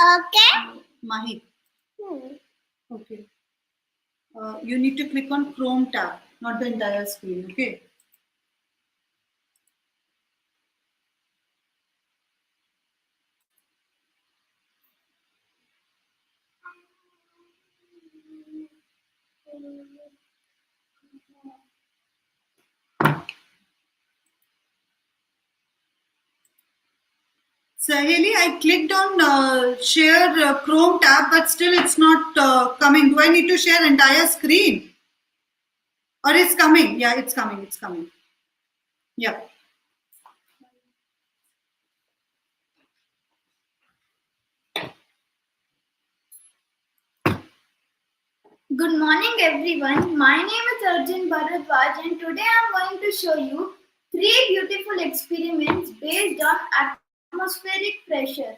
Okay. Mahi. Okay. You need to click on Chrome tab, not the entire screen. Okay. Saheli, I clicked on share Chrome tab, but still it's not coming. Do I need to share entire screen? Or it's coming? Yeah, it's coming. It's coming. Yeah. Good morning, everyone. My name is Arjun Bharadwaj, and today I'm going to show you 3 beautiful experiments based on atmospheric pressure.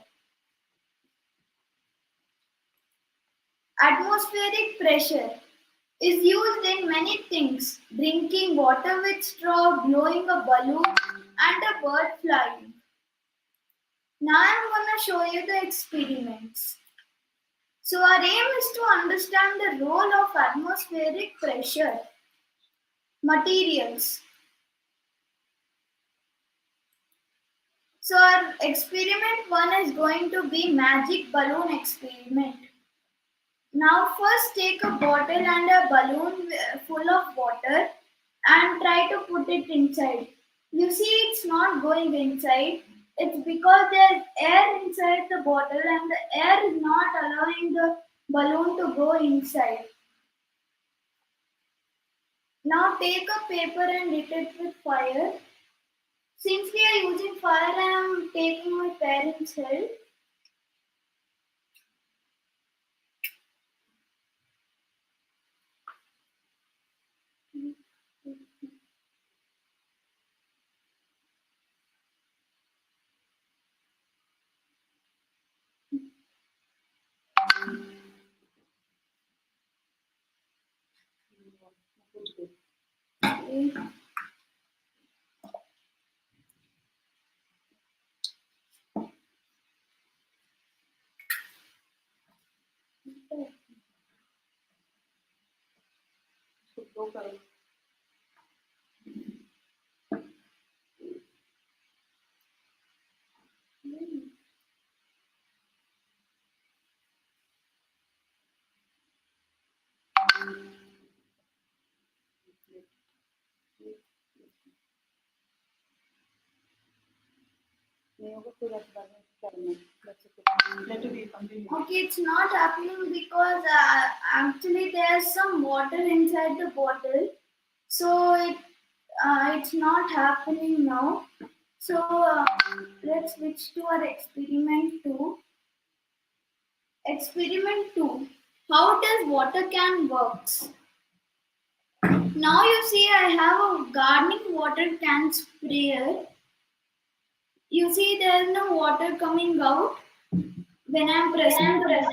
Atmospheric pressure is used in many things: drinking water with straw, blowing a balloon, and a bird flying. Now I'm going to show you the experiments. So our aim is to understand the role of atmospheric pressure. Materials. So our experiment 1 is going to be magic balloon experiment. Now first take a bottle and a balloon full of water and try to put it inside. You see it's not going inside. It's because there's air inside the bottle and the air is not allowing the balloon to go inside. Now take a paper and lit it with fire. Since we are using fire, I am taking my parents' help. Okay, it's not happening because actually there's some water inside the bottle, so it's not happening now. So let's switch to our experiment 2. Experiment 2. How does water can works? Now you see I have a gardening water can sprayer. You see there is no water coming out when I am pressing the button.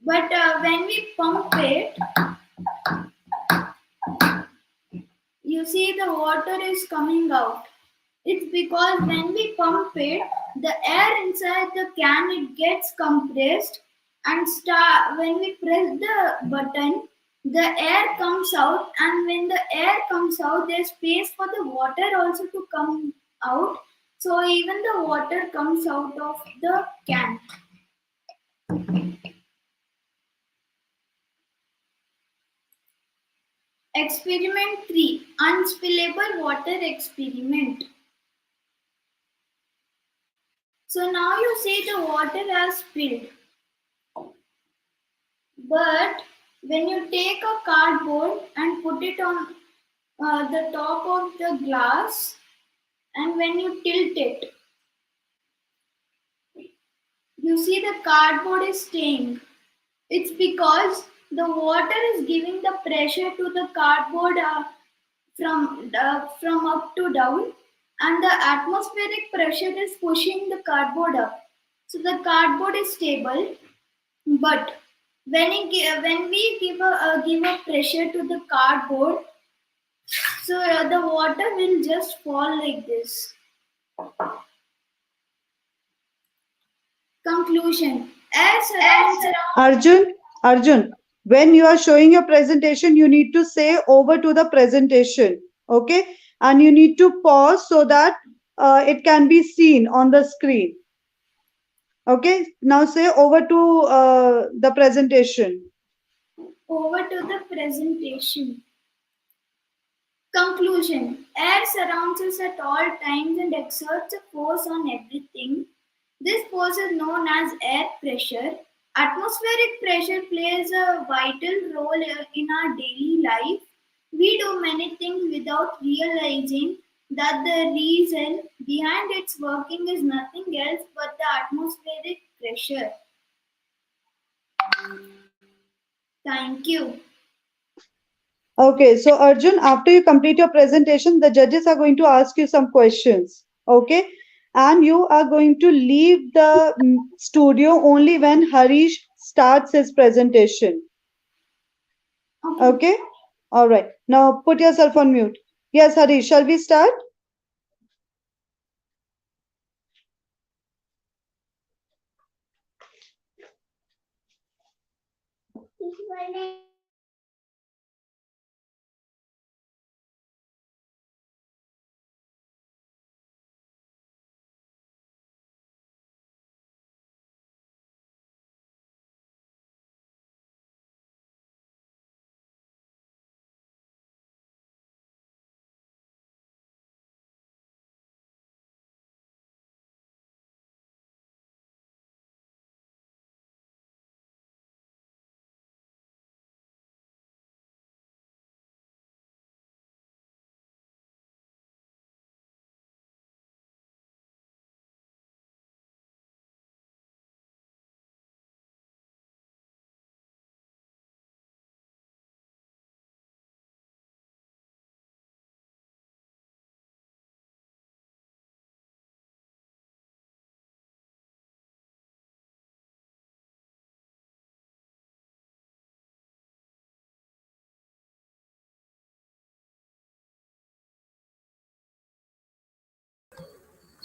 But when we pump it, you see the water is coming out. It's because when we pump it, the air inside the can, it gets compressed, and when we press the button, the air comes out, and when the air comes out, there's space for the water also to come out. So even the water comes out of the can. Experiment 3. Unspillable water experiment. So now you see the water has spilled. But when you take a cardboard and put it on the top of the glass, and when you tilt it, you see the cardboard is staying. It's because the water is giving the pressure to the cardboard from up to down, and the atmospheric pressure is pushing the cardboard up. So the cardboard is stable, but when we give a pressure to the cardboard, so the water will just fall like this. Conclusion: air surrounds. Arjun, when you are showing your presentation, you need to say over to the presentation, okay? And you need to pause so that it can be seen on the screen. Okay, now say over to the presentation. Over to the presentation. Conclusion: air surrounds us at all times and exerts a force on everything. This force is known as air pressure. Atmospheric pressure plays a vital role in our daily life. We do many things without realizing that the reason behind its working is nothing else but the atmospheric pressure. Thank you. Okay, so Arjun, after you complete your presentation, the judges are going to ask you some questions. Okay, and you are going to leave the studio only when Harish starts his presentation. Okay, all right. Now put yourself on mute. Yes, Harish, shall we start?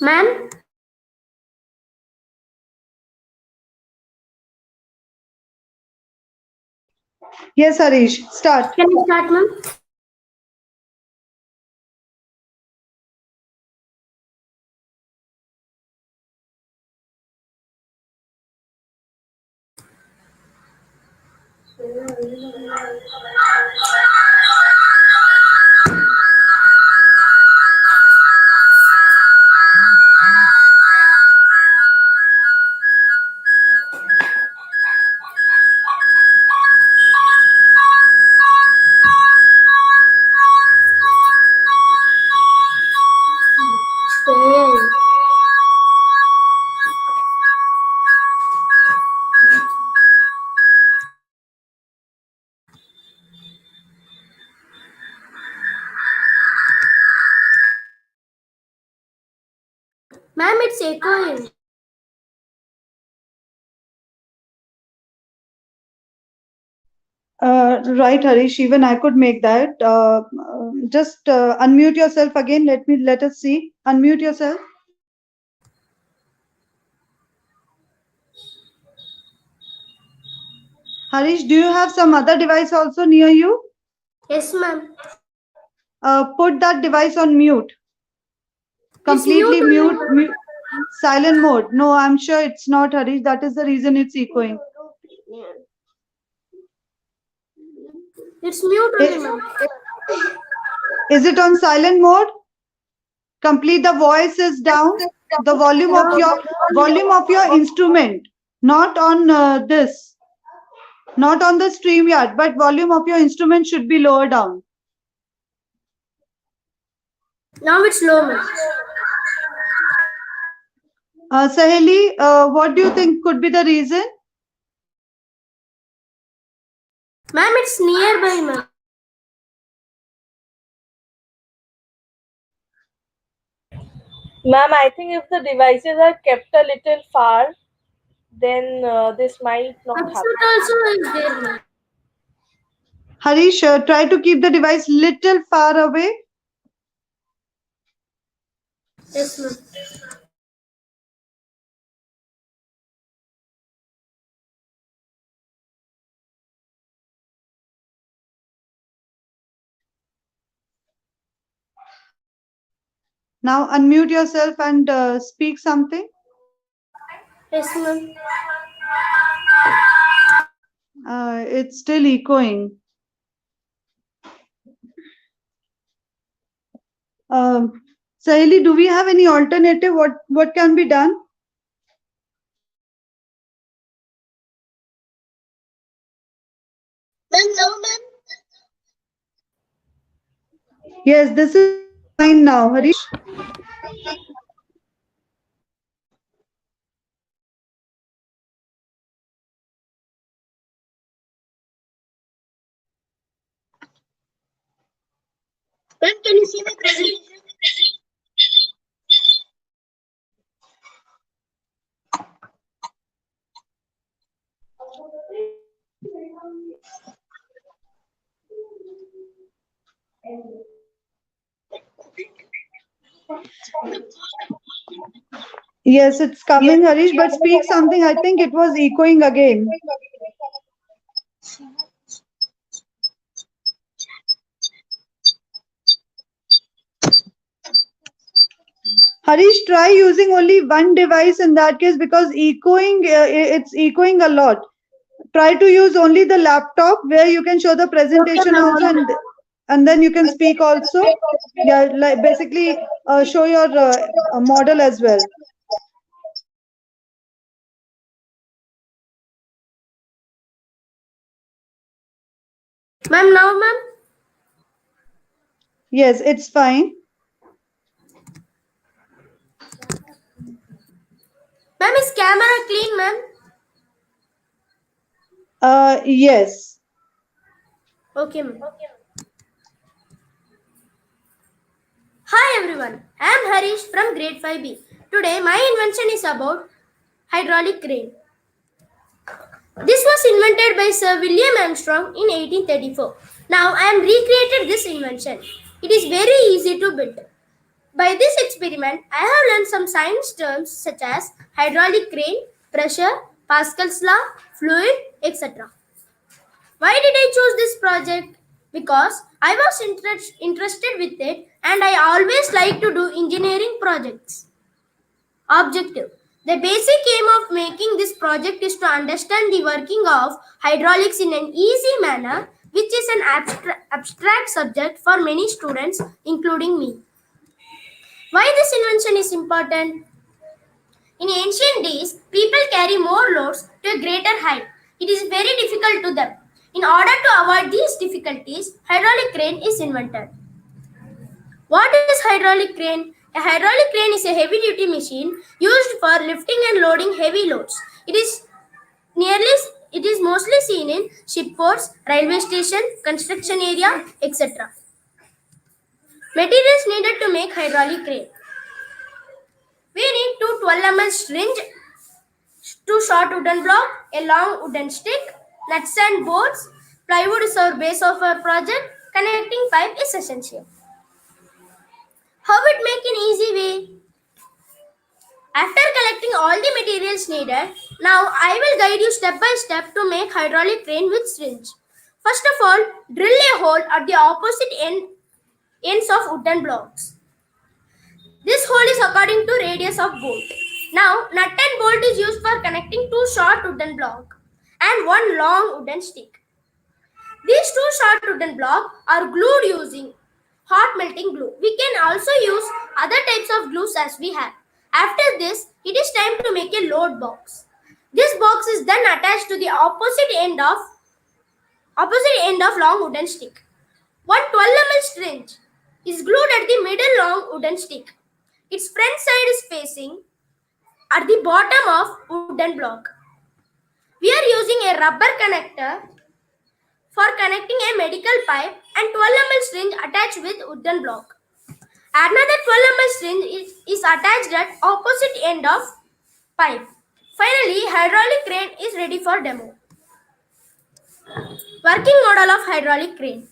Ma'am, Yes, Harish, start. can you start, ma'am? Ma'am, it's echoing. Right, Harish, even I could make that. Just unmute yourself again. Let us see. Unmute yourself. Harish, do you have some other device also near you? Yes, ma'am. Put that device on mute. Completely mute, silent mode. No, I'm sure it's not, Harish. That is the reason it's echoing. It's mute only, ma'am. Is it on silent mode? Complete the voice is down. The volume of your instrument, not on this, not on the StreamYard, but volume of your instrument should be lower down. Now it's low, ma'am. Saheli, what do you think could be the reason? Ma'am, it's nearby, ma'am. Ma'am, I think if the devices are kept a little far, then this might not happen. Upshoot also is there, ma'am. Harish, try to keep the device little far away. Yes, ma'am. Now unmute yourself and speak something. Yes, ma'am. It's still echoing. Sahili, do we have any alternative? What can be done? No, ma'am. Yes, this is fine now, Harish. Ma'am, can you see my presentation? Yes, it's coming, Harish, but speak something. I think it was echoing again. Harish, try using only one device in that case because echoing, it's echoing a lot. Try to use only the laptop where you can show the presentation also, and then you can speak also. Yeah, like basically show your model as well. Ma'am, now, ma'am. Yes, it's fine. Ma'am, is camera clean, ma'am? Yes. Okay, ma'am. Hi everyone, I am Harish from grade 5B. Today my invention is about hydraulic crane. This was invented by Sir William Armstrong in 1834. Now I am recreated this invention. It is very easy to build. By this experiment, I have learned some science terms such as hydraulic crane, pressure, Pascal's law, fluid, etc. Why did I choose this project? Because I was interested with it and I always like to do engineering projects. Objective. The basic aim of making this project is to understand the working of hydraulics in an easy manner, which is an abstract subject for many students, including me. Why this invention is important? In ancient days, people carry more loads to a greater height. It is very difficult to them. In order to avoid these difficulties, hydraulic crane is invented. What is hydraulic crane? A hydraulic crane is a heavy-duty machine used for lifting and loading heavy loads. It is mostly seen in shipports, railway station, construction area, etc. Materials needed to make hydraulic crane. We need two 12 mm syringe, two short wooden block, a long wooden stick, nuts and bolts. Plywood is our base of our project. Connecting pipe is essential. How it make in easy way? After collecting all the materials needed, now I will guide you step by step to make hydraulic crane with syringe. First of all, drill a hole at the opposite ends of wooden blocks. This hole is according to radius of bolt. Now, nut and bolt is used for connecting two short wooden blocks and one long wooden stick. These two short wooden blocks are glued using hot melting glue. We can also use other types of glues as we have. After this, it is time to make a load box. This box is then attached to the opposite end of long wooden stick. One 12 mm syringe is glued at the middle long wooden stick. Its front side is facing at the bottom of wooden block. We are using a rubber connector for connecting a medical pipe and 12 mm syringe attached with wooden block. Another 12 mm syringe is attached at opposite end of pipe. Finally, hydraulic crane is ready for demo. Working model of hydraulic crane.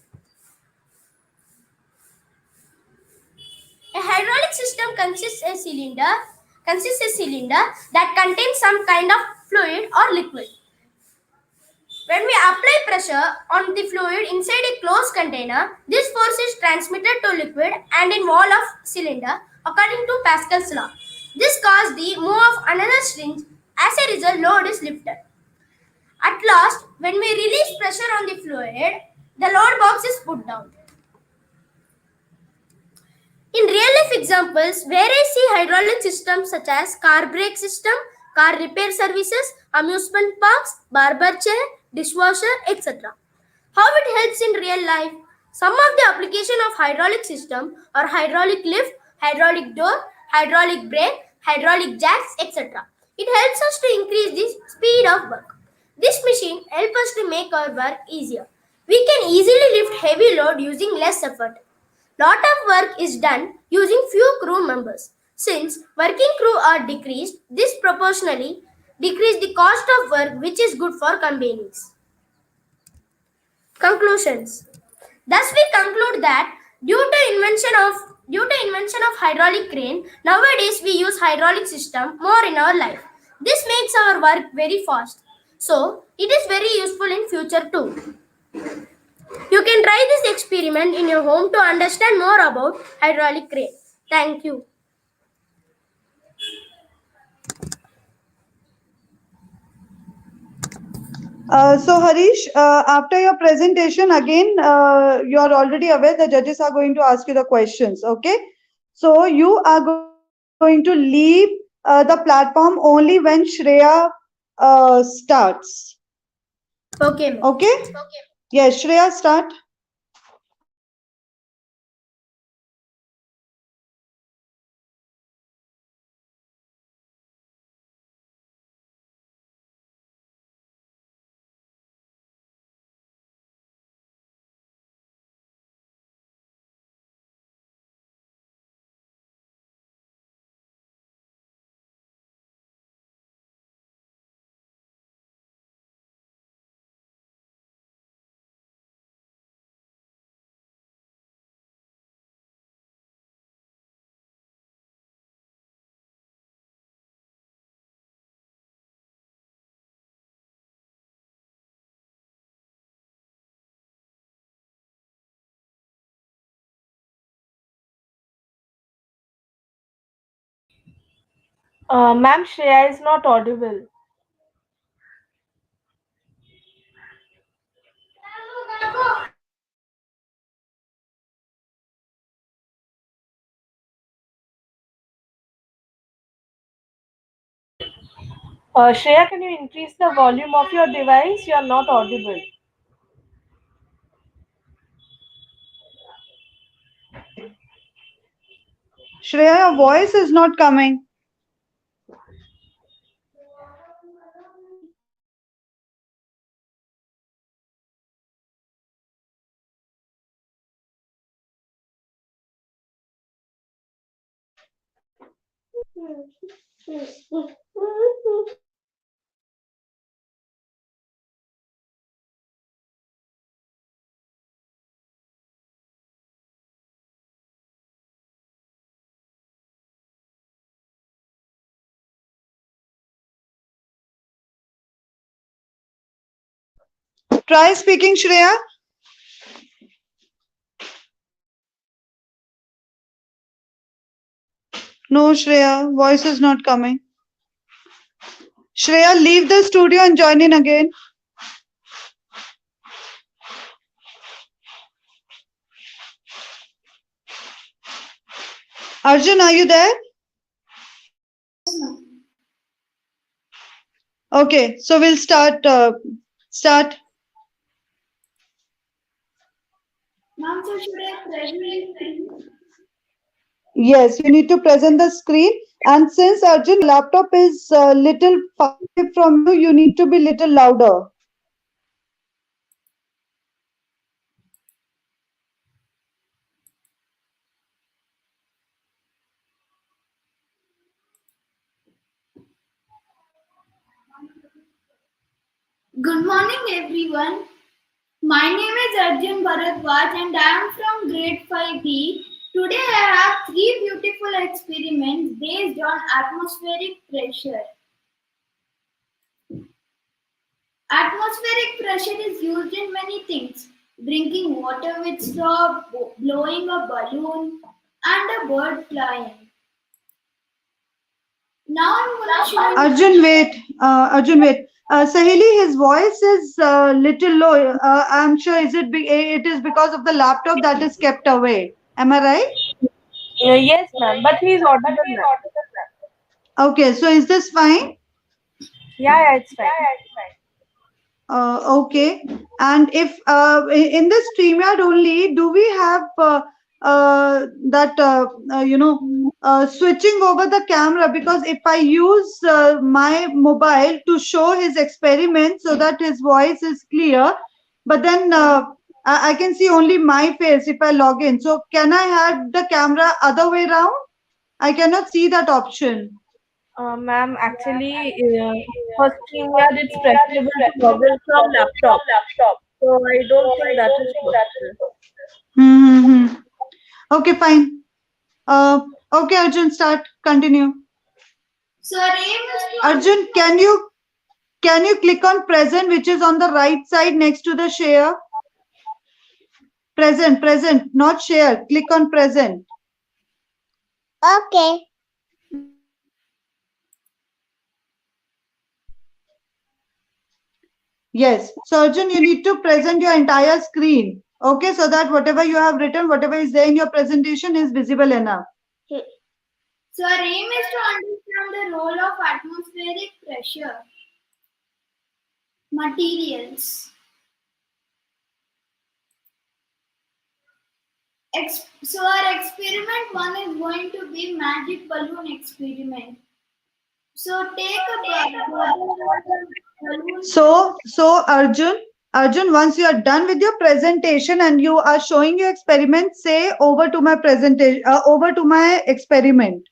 A hydraulic system consists a cylinder that contains some kind of fluid or liquid. When we apply pressure on the fluid inside a closed container, this force is transmitted to liquid and in wall of cylinder according to Pascal's law. This causes the move of another syringe. As a result, load is lifted. At last, when we release pressure on the fluid, the load box is put down. In real life examples, where I see hydraulic systems such as car brake system, car repair services, amusement parks, barber chair, dishwasher, etc. How it helps in real life? Some of the application of hydraulic system are hydraulic lift, hydraulic door, hydraulic brake, hydraulic jacks, etc. It helps us to increase the speed of work. This machine helps us to make our work easier. We can easily lift heavy load using less effort. Lot of work is done using few crew members. Since working crew are decreased, this proportionally decrease the cost of work, which is good for companies. Conclusions. Thus we conclude that due to invention of hydraulic crane, nowadays we use hydraulic system more in our life. This makes our work very fast. So it is very useful in future too. You can try this experiment in your home to understand more about hydraulic crane. Thank you. So Harish, after your presentation, again, you are already aware the judges are going to ask you the questions, okay? So you are going to leave the platform only when Shreya starts. Okay, ma'am. Okay? Yes, Shreya, start. Ma'am, Shreya is not audible. Shreya, can you increase the volume of your device? You are not audible. Shreya, your voice is not coming. Try speaking, Shreya. No, Shreya, voice is not coming. Shreya, leave the studio and join in again. Arjun, are you there? Okay, so we'll start. Start. Ma'am, so should I present the screen? Yes, you need to present the screen. And since Arjun, laptop is little far away from you, you need to be little louder. Good morning, everyone. My name is Arjun Bharadwaj and I am from grade 5B. Today I have three beautiful experiments based on atmospheric pressure. Atmospheric pressure is used in many things. Drinking water with straw, blowing a balloon, and a bird flying. Now I'm going to show you. Arjun, wait. Sahili, his voice is little low. I'm sure it is because of the laptop that is kept away. Am I right? Yes, ma'am. But he is audible now. Okay, so is this fine? Yeah, it's fine. Okay. And if in the StreamYard only, do we have switching over the camera? Because if I use my mobile to show his experiment so that his voice is clear, but then I can see only my face if I log in. So can I have the camera other way around? I cannot see that option. Ma'am, actually, for StreamYard, it's preferable to log in from laptop. So I don't think that is possible. Mm-hmm. Okay, fine. Okay, Arjun, start. Continue. So our aim is to Arjun, can you click on present, which is on the right side next to the share? Present, not share. Click on present. Okay. Yes. So Arjun, you need to present your entire screen. Okay, so that whatever you have written, whatever is there in your presentation is visible enough. So our aim is to understand the role of atmospheric pressure. Materials. So our experiment 1 is going to be magic balloon experiment. So take a balloon. So Arjun, once you are done with your presentation and you are showing your experiment, say over to my presentation, over to my experiment.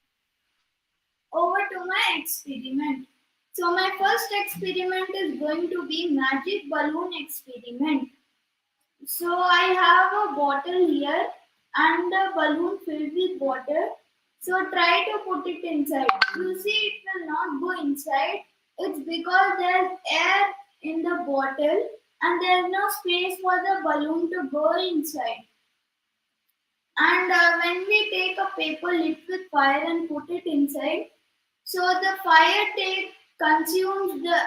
Over to my experiment. So my first experiment is going to be magic balloon experiment. So I have a bottle here and a balloon filled with water. So try to put it inside. You see it will not go inside. It's because there's air in the bottle and there's no space for the balloon to go inside. And when we take a paper lit with fire and put it inside, so the fire consumes the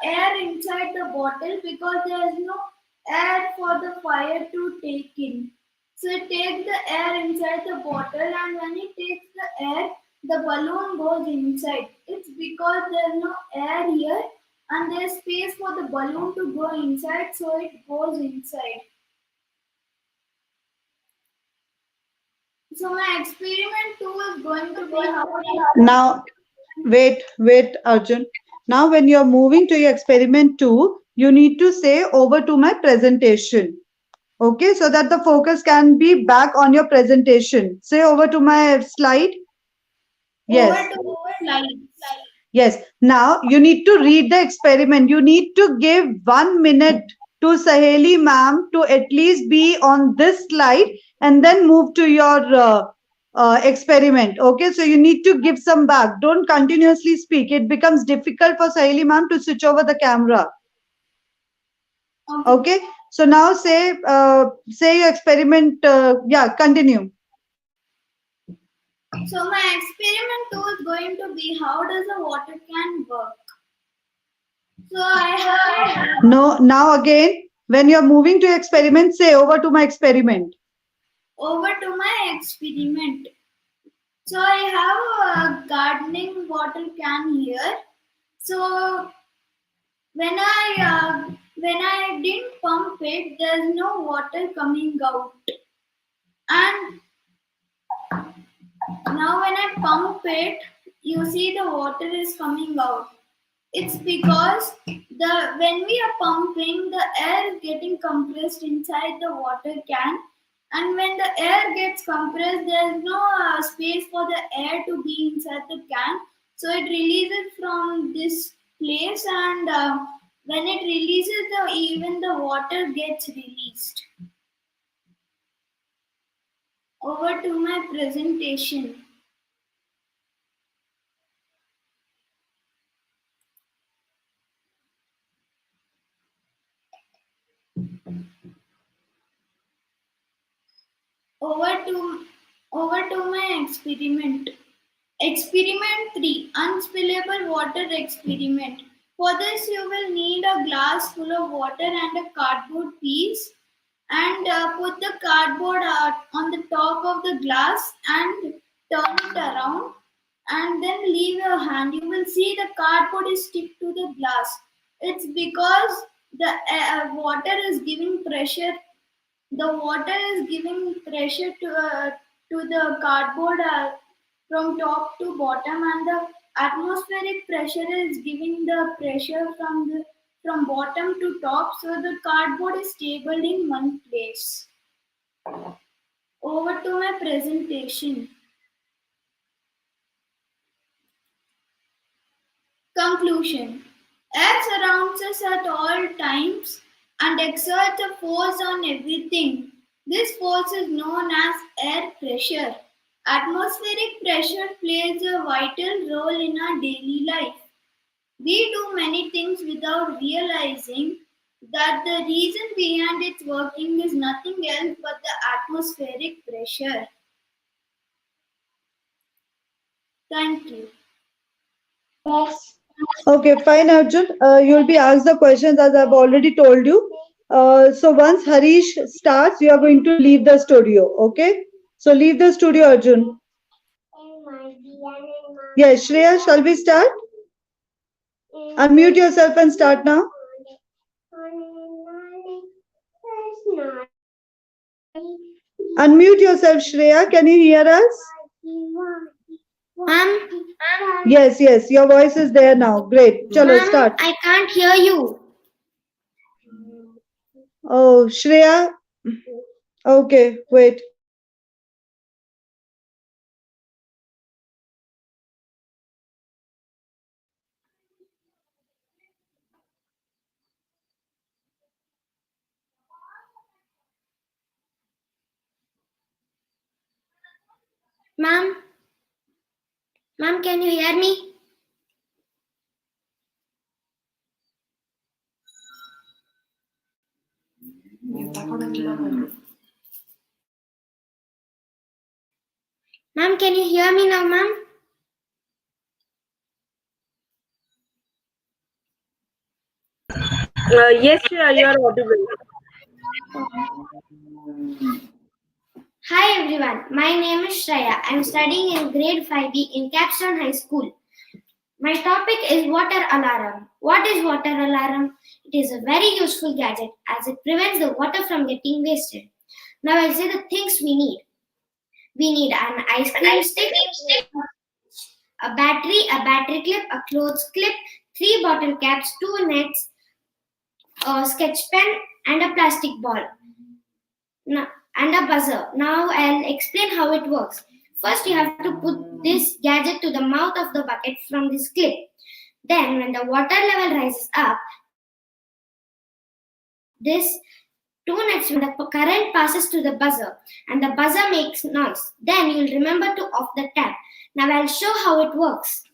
air inside the bottle because there is no air for the fire to take in. So it takes the air inside the bottle, and when it takes the air, the balloon goes inside. It's because there's no air here and there's space for the balloon to go inside, so it goes inside. So my experiment 2 is going to be how Now, wait, Arjun. Now, when you're moving to your experiment 2, you need to say over to my presentation. Okay, so that the focus can be back on your presentation. Say over to my slide. Yes. over to slide. Yes. Now you need to read the experiment. You need to give 1 minute to Saheli ma'am to at least be on this slide and then move to your experiment. Okay, so you need to give some back. Don't continuously speak. It becomes difficult for Saheli ma'am to switch over the camera. Okay, so now say your experiment. Yeah, continue. So my experiment 2 is going to be how does a water can work. So I have No, now again, when you're moving to your experiment, say over to my experiment. over to my experiment. So I have a gardening water can here. So when I didn't pump it, there's no water coming out. And now when I pump it, you see the water is coming out. It's because when we are pumping, the air is getting compressed inside the water can, and when the air gets compressed, there is no space for the air to be inside the can. So it releases from this place, and When it releases, even the water gets released. Over to my presentation. Over to my experiment. Experiment 3. Unspillable water experiment. For this you will need a glass full of water and a cardboard piece, and put the cardboard on the top of the glass and turn it around, and then leave your hand. You will see the cardboard is stick to the glass. It's because the water is giving pressure. The water is giving pressure to the cardboard from top to bottom, and the atmospheric pressure is giving the pressure from bottom to top, so the cardboard is stable in one place. Over to my presentation. Conclusion. Earth surrounds us at all times and exerts a force on everything. This force is known as air pressure. Atmospheric pressure plays a vital role in our daily life. We do many things without realizing that the reason behind its working is nothing else but the atmospheric pressure. Thank you. Okay, fine, Arjun. You'll be asked the questions as I've already told you. So once Harish starts, you are going to leave the studio. Okay? So leave the studio, Arjun. Yes, Shreya, shall we start? Unmute yourself and start now. Unmute yourself, Shreya. Can you hear us? Ma'am, Yes, yes. Your voice is there now. Great. Chalo, ma'am, start. I can't hear you. Oh, Shreya. Okay, wait. Ma'am, ma'am, can you hear me? Ma'am, can you hear me now, ma'am? Yes, Shreya, you are audible. Hi everyone, my name is Shreya. I'm studying in grade 5B in Capstone High School. My topic is water alarm. What is water alarm? It is a very useful gadget as it prevents the water from getting wasted. Now I'll say the things we need. We need an ice cream stick, a battery clip, a clothes clip, 3 bottle caps, 2 nets, a sketch pen, and a plastic ball. And a buzzer. Now I'll explain how it works. First, you have to put this gadget to the mouth of the bucket from this clip. Then, when the water level rises up, this 2 nets, when the current passes to the buzzer and the buzzer makes noise, then you'll remember to off the tap. Now I'll show how it works.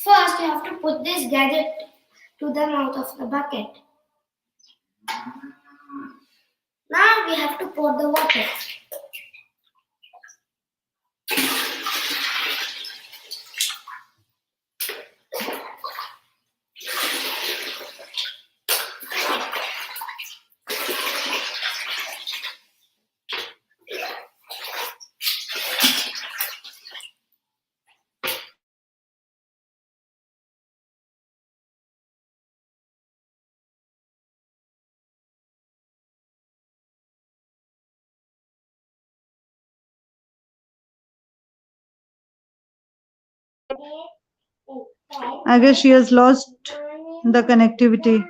First, you have to put this gadget to the mouth of the bucket. Now we have to pour the water. I guess she has lost the connectivity.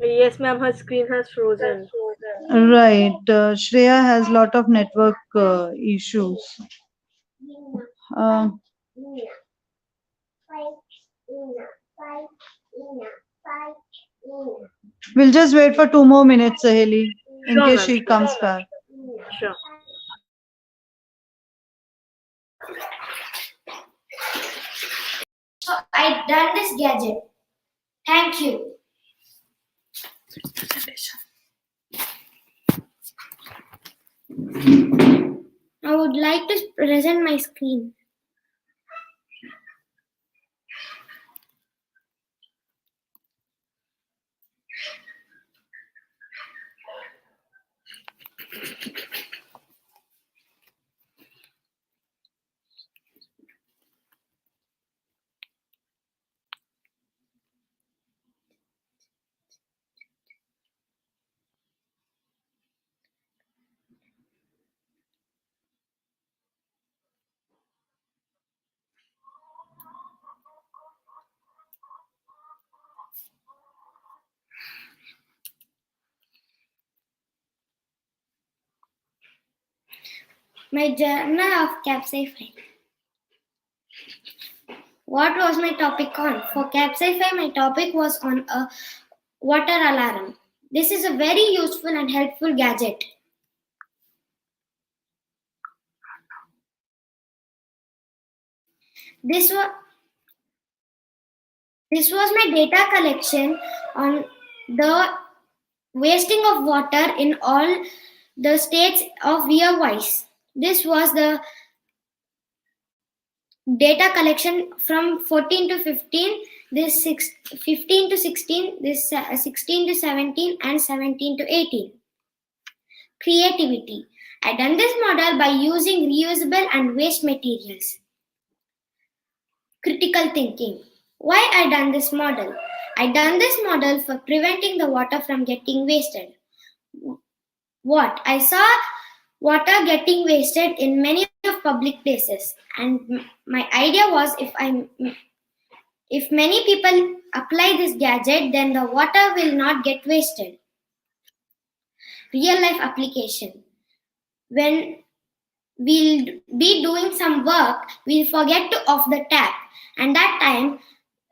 Yes, ma'am, her screen has frozen. Right. Shreya has lot of network issues. Uh, we'll just wait for 2 more minutes, Saheli, in Sure, case ma'am. she comes back. Sure. So I done this gadget. Thank you. I would like to present my screen. My journal of Capsify. What was my topic on? For Capsify, my topic was on a water alarm. This is a very useful and helpful gadget. This was my data collection on the wasting of water in all the states of year-wise. This was the data collection from 14 to 15, this 15 to 16, this 16 to 17, and 17 to 18. Creativity. I done this model by using reusable and waste materials. Critical thinking. Why I done this model? I done this model for preventing the water from getting wasted. What? I saw water getting wasted in many of public places, and my idea was if many people apply this gadget, then the water will not get wasted. Real life application. When we'll be doing some work, we'll forget to off the tap, and that time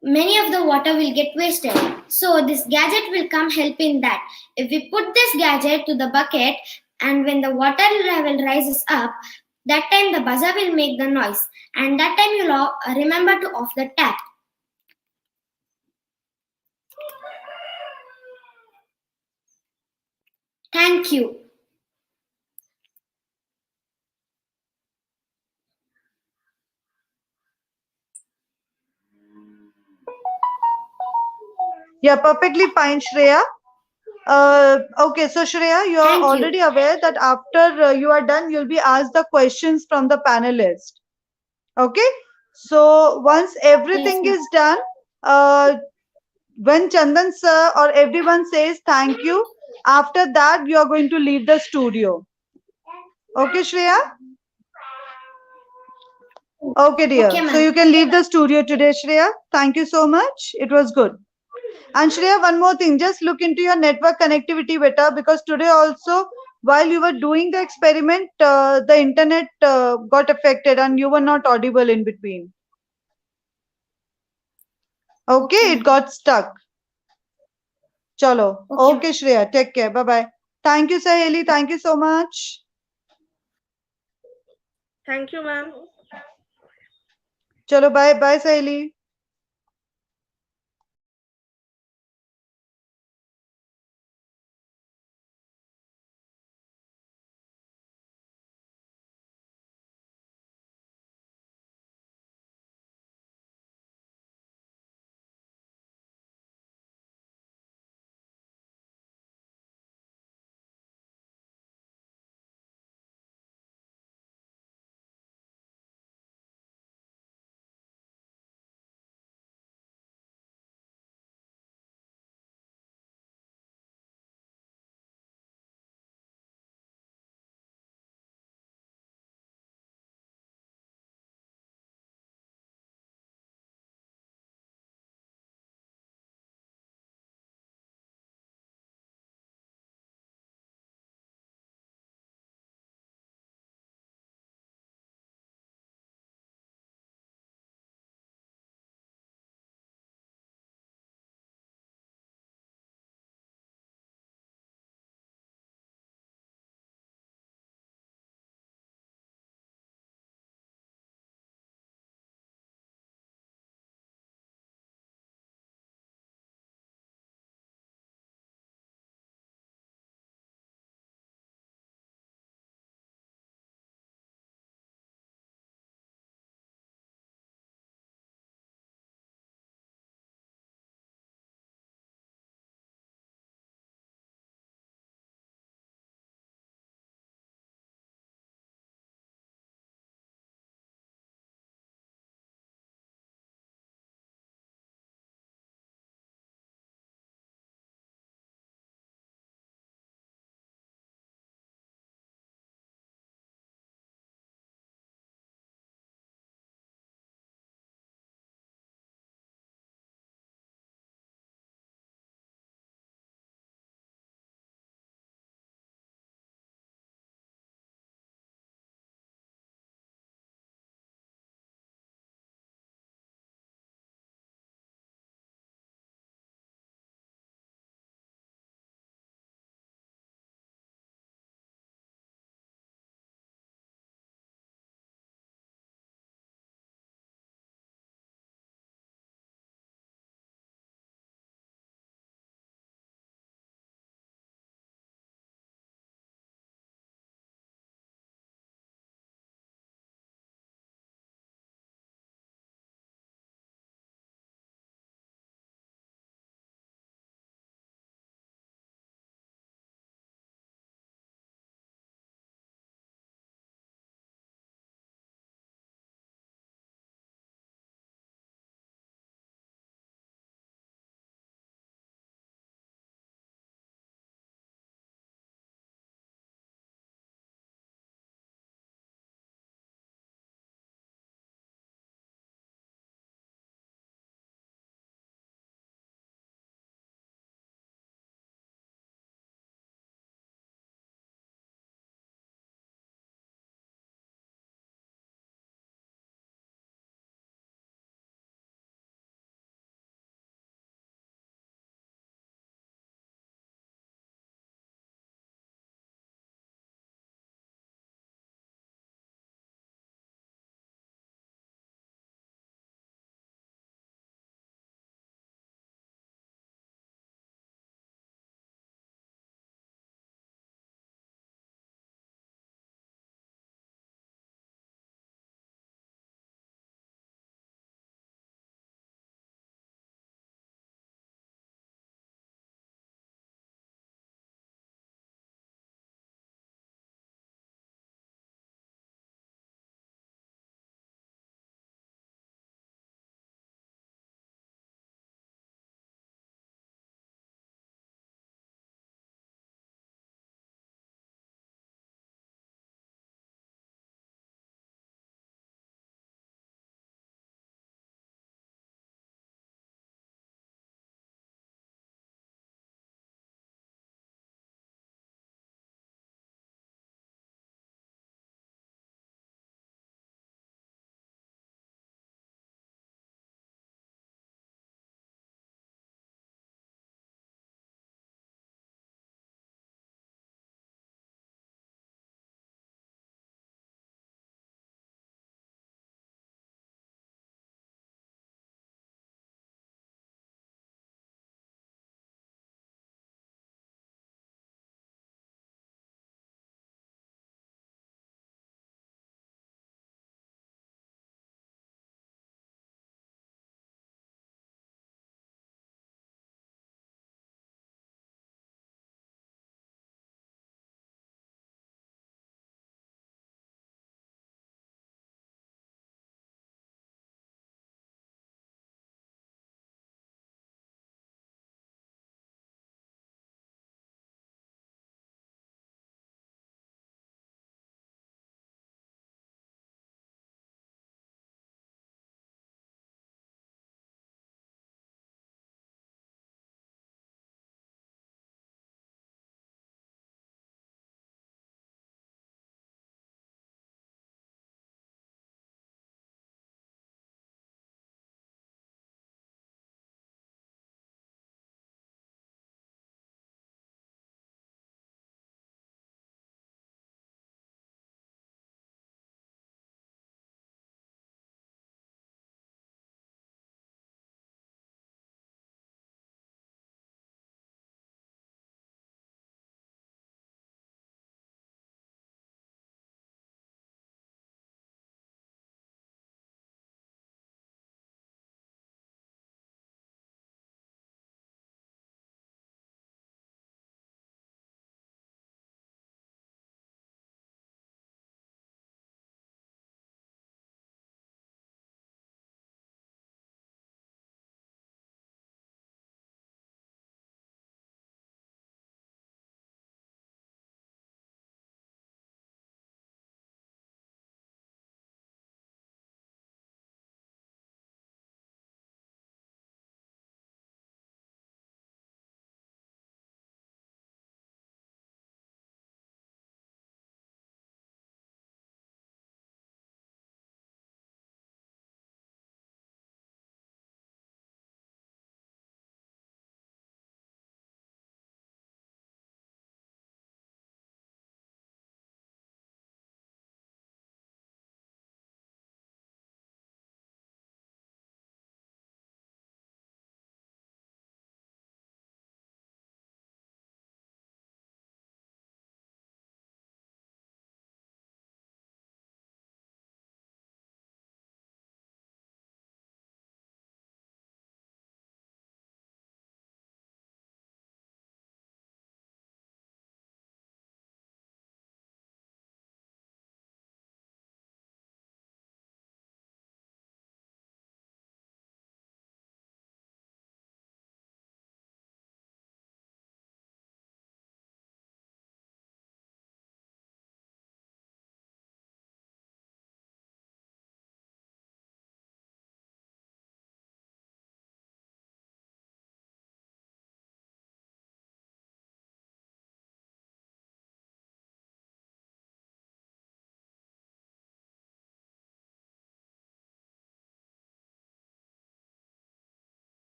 many of the water will get wasted. So this gadget will come help in that. If we put this gadget to the bucket, and when the water level rises up, that time the buzzer will make the noise, and that time you'll remember to off the tap. Thank you. Yeah, perfectly fine, Shreya. Okay, so Shreya, you are Thank you. already aware that after you are done, you'll be asked the questions from the panelist. Okay, so once everything Yes, is done, when Chandan sir or everyone says thank you, after that you are going to leave the studio. Okay, Shreya? Okay, dear. Okay, ma'am. So you can leave the studio today, Shreya. Thank you so much. It was good. And Shreya, one more thing, just look into your network connectivity better, because today also, while you were doing the experiment, the internet got affected and you were not audible in between. Okay, it got stuck. Chalo. Okay, Shreya, take care. Bye-bye. Thank you, Saheli. Thank you so much. Thank you, ma'am. Chalo, bye. Bye, Saheli.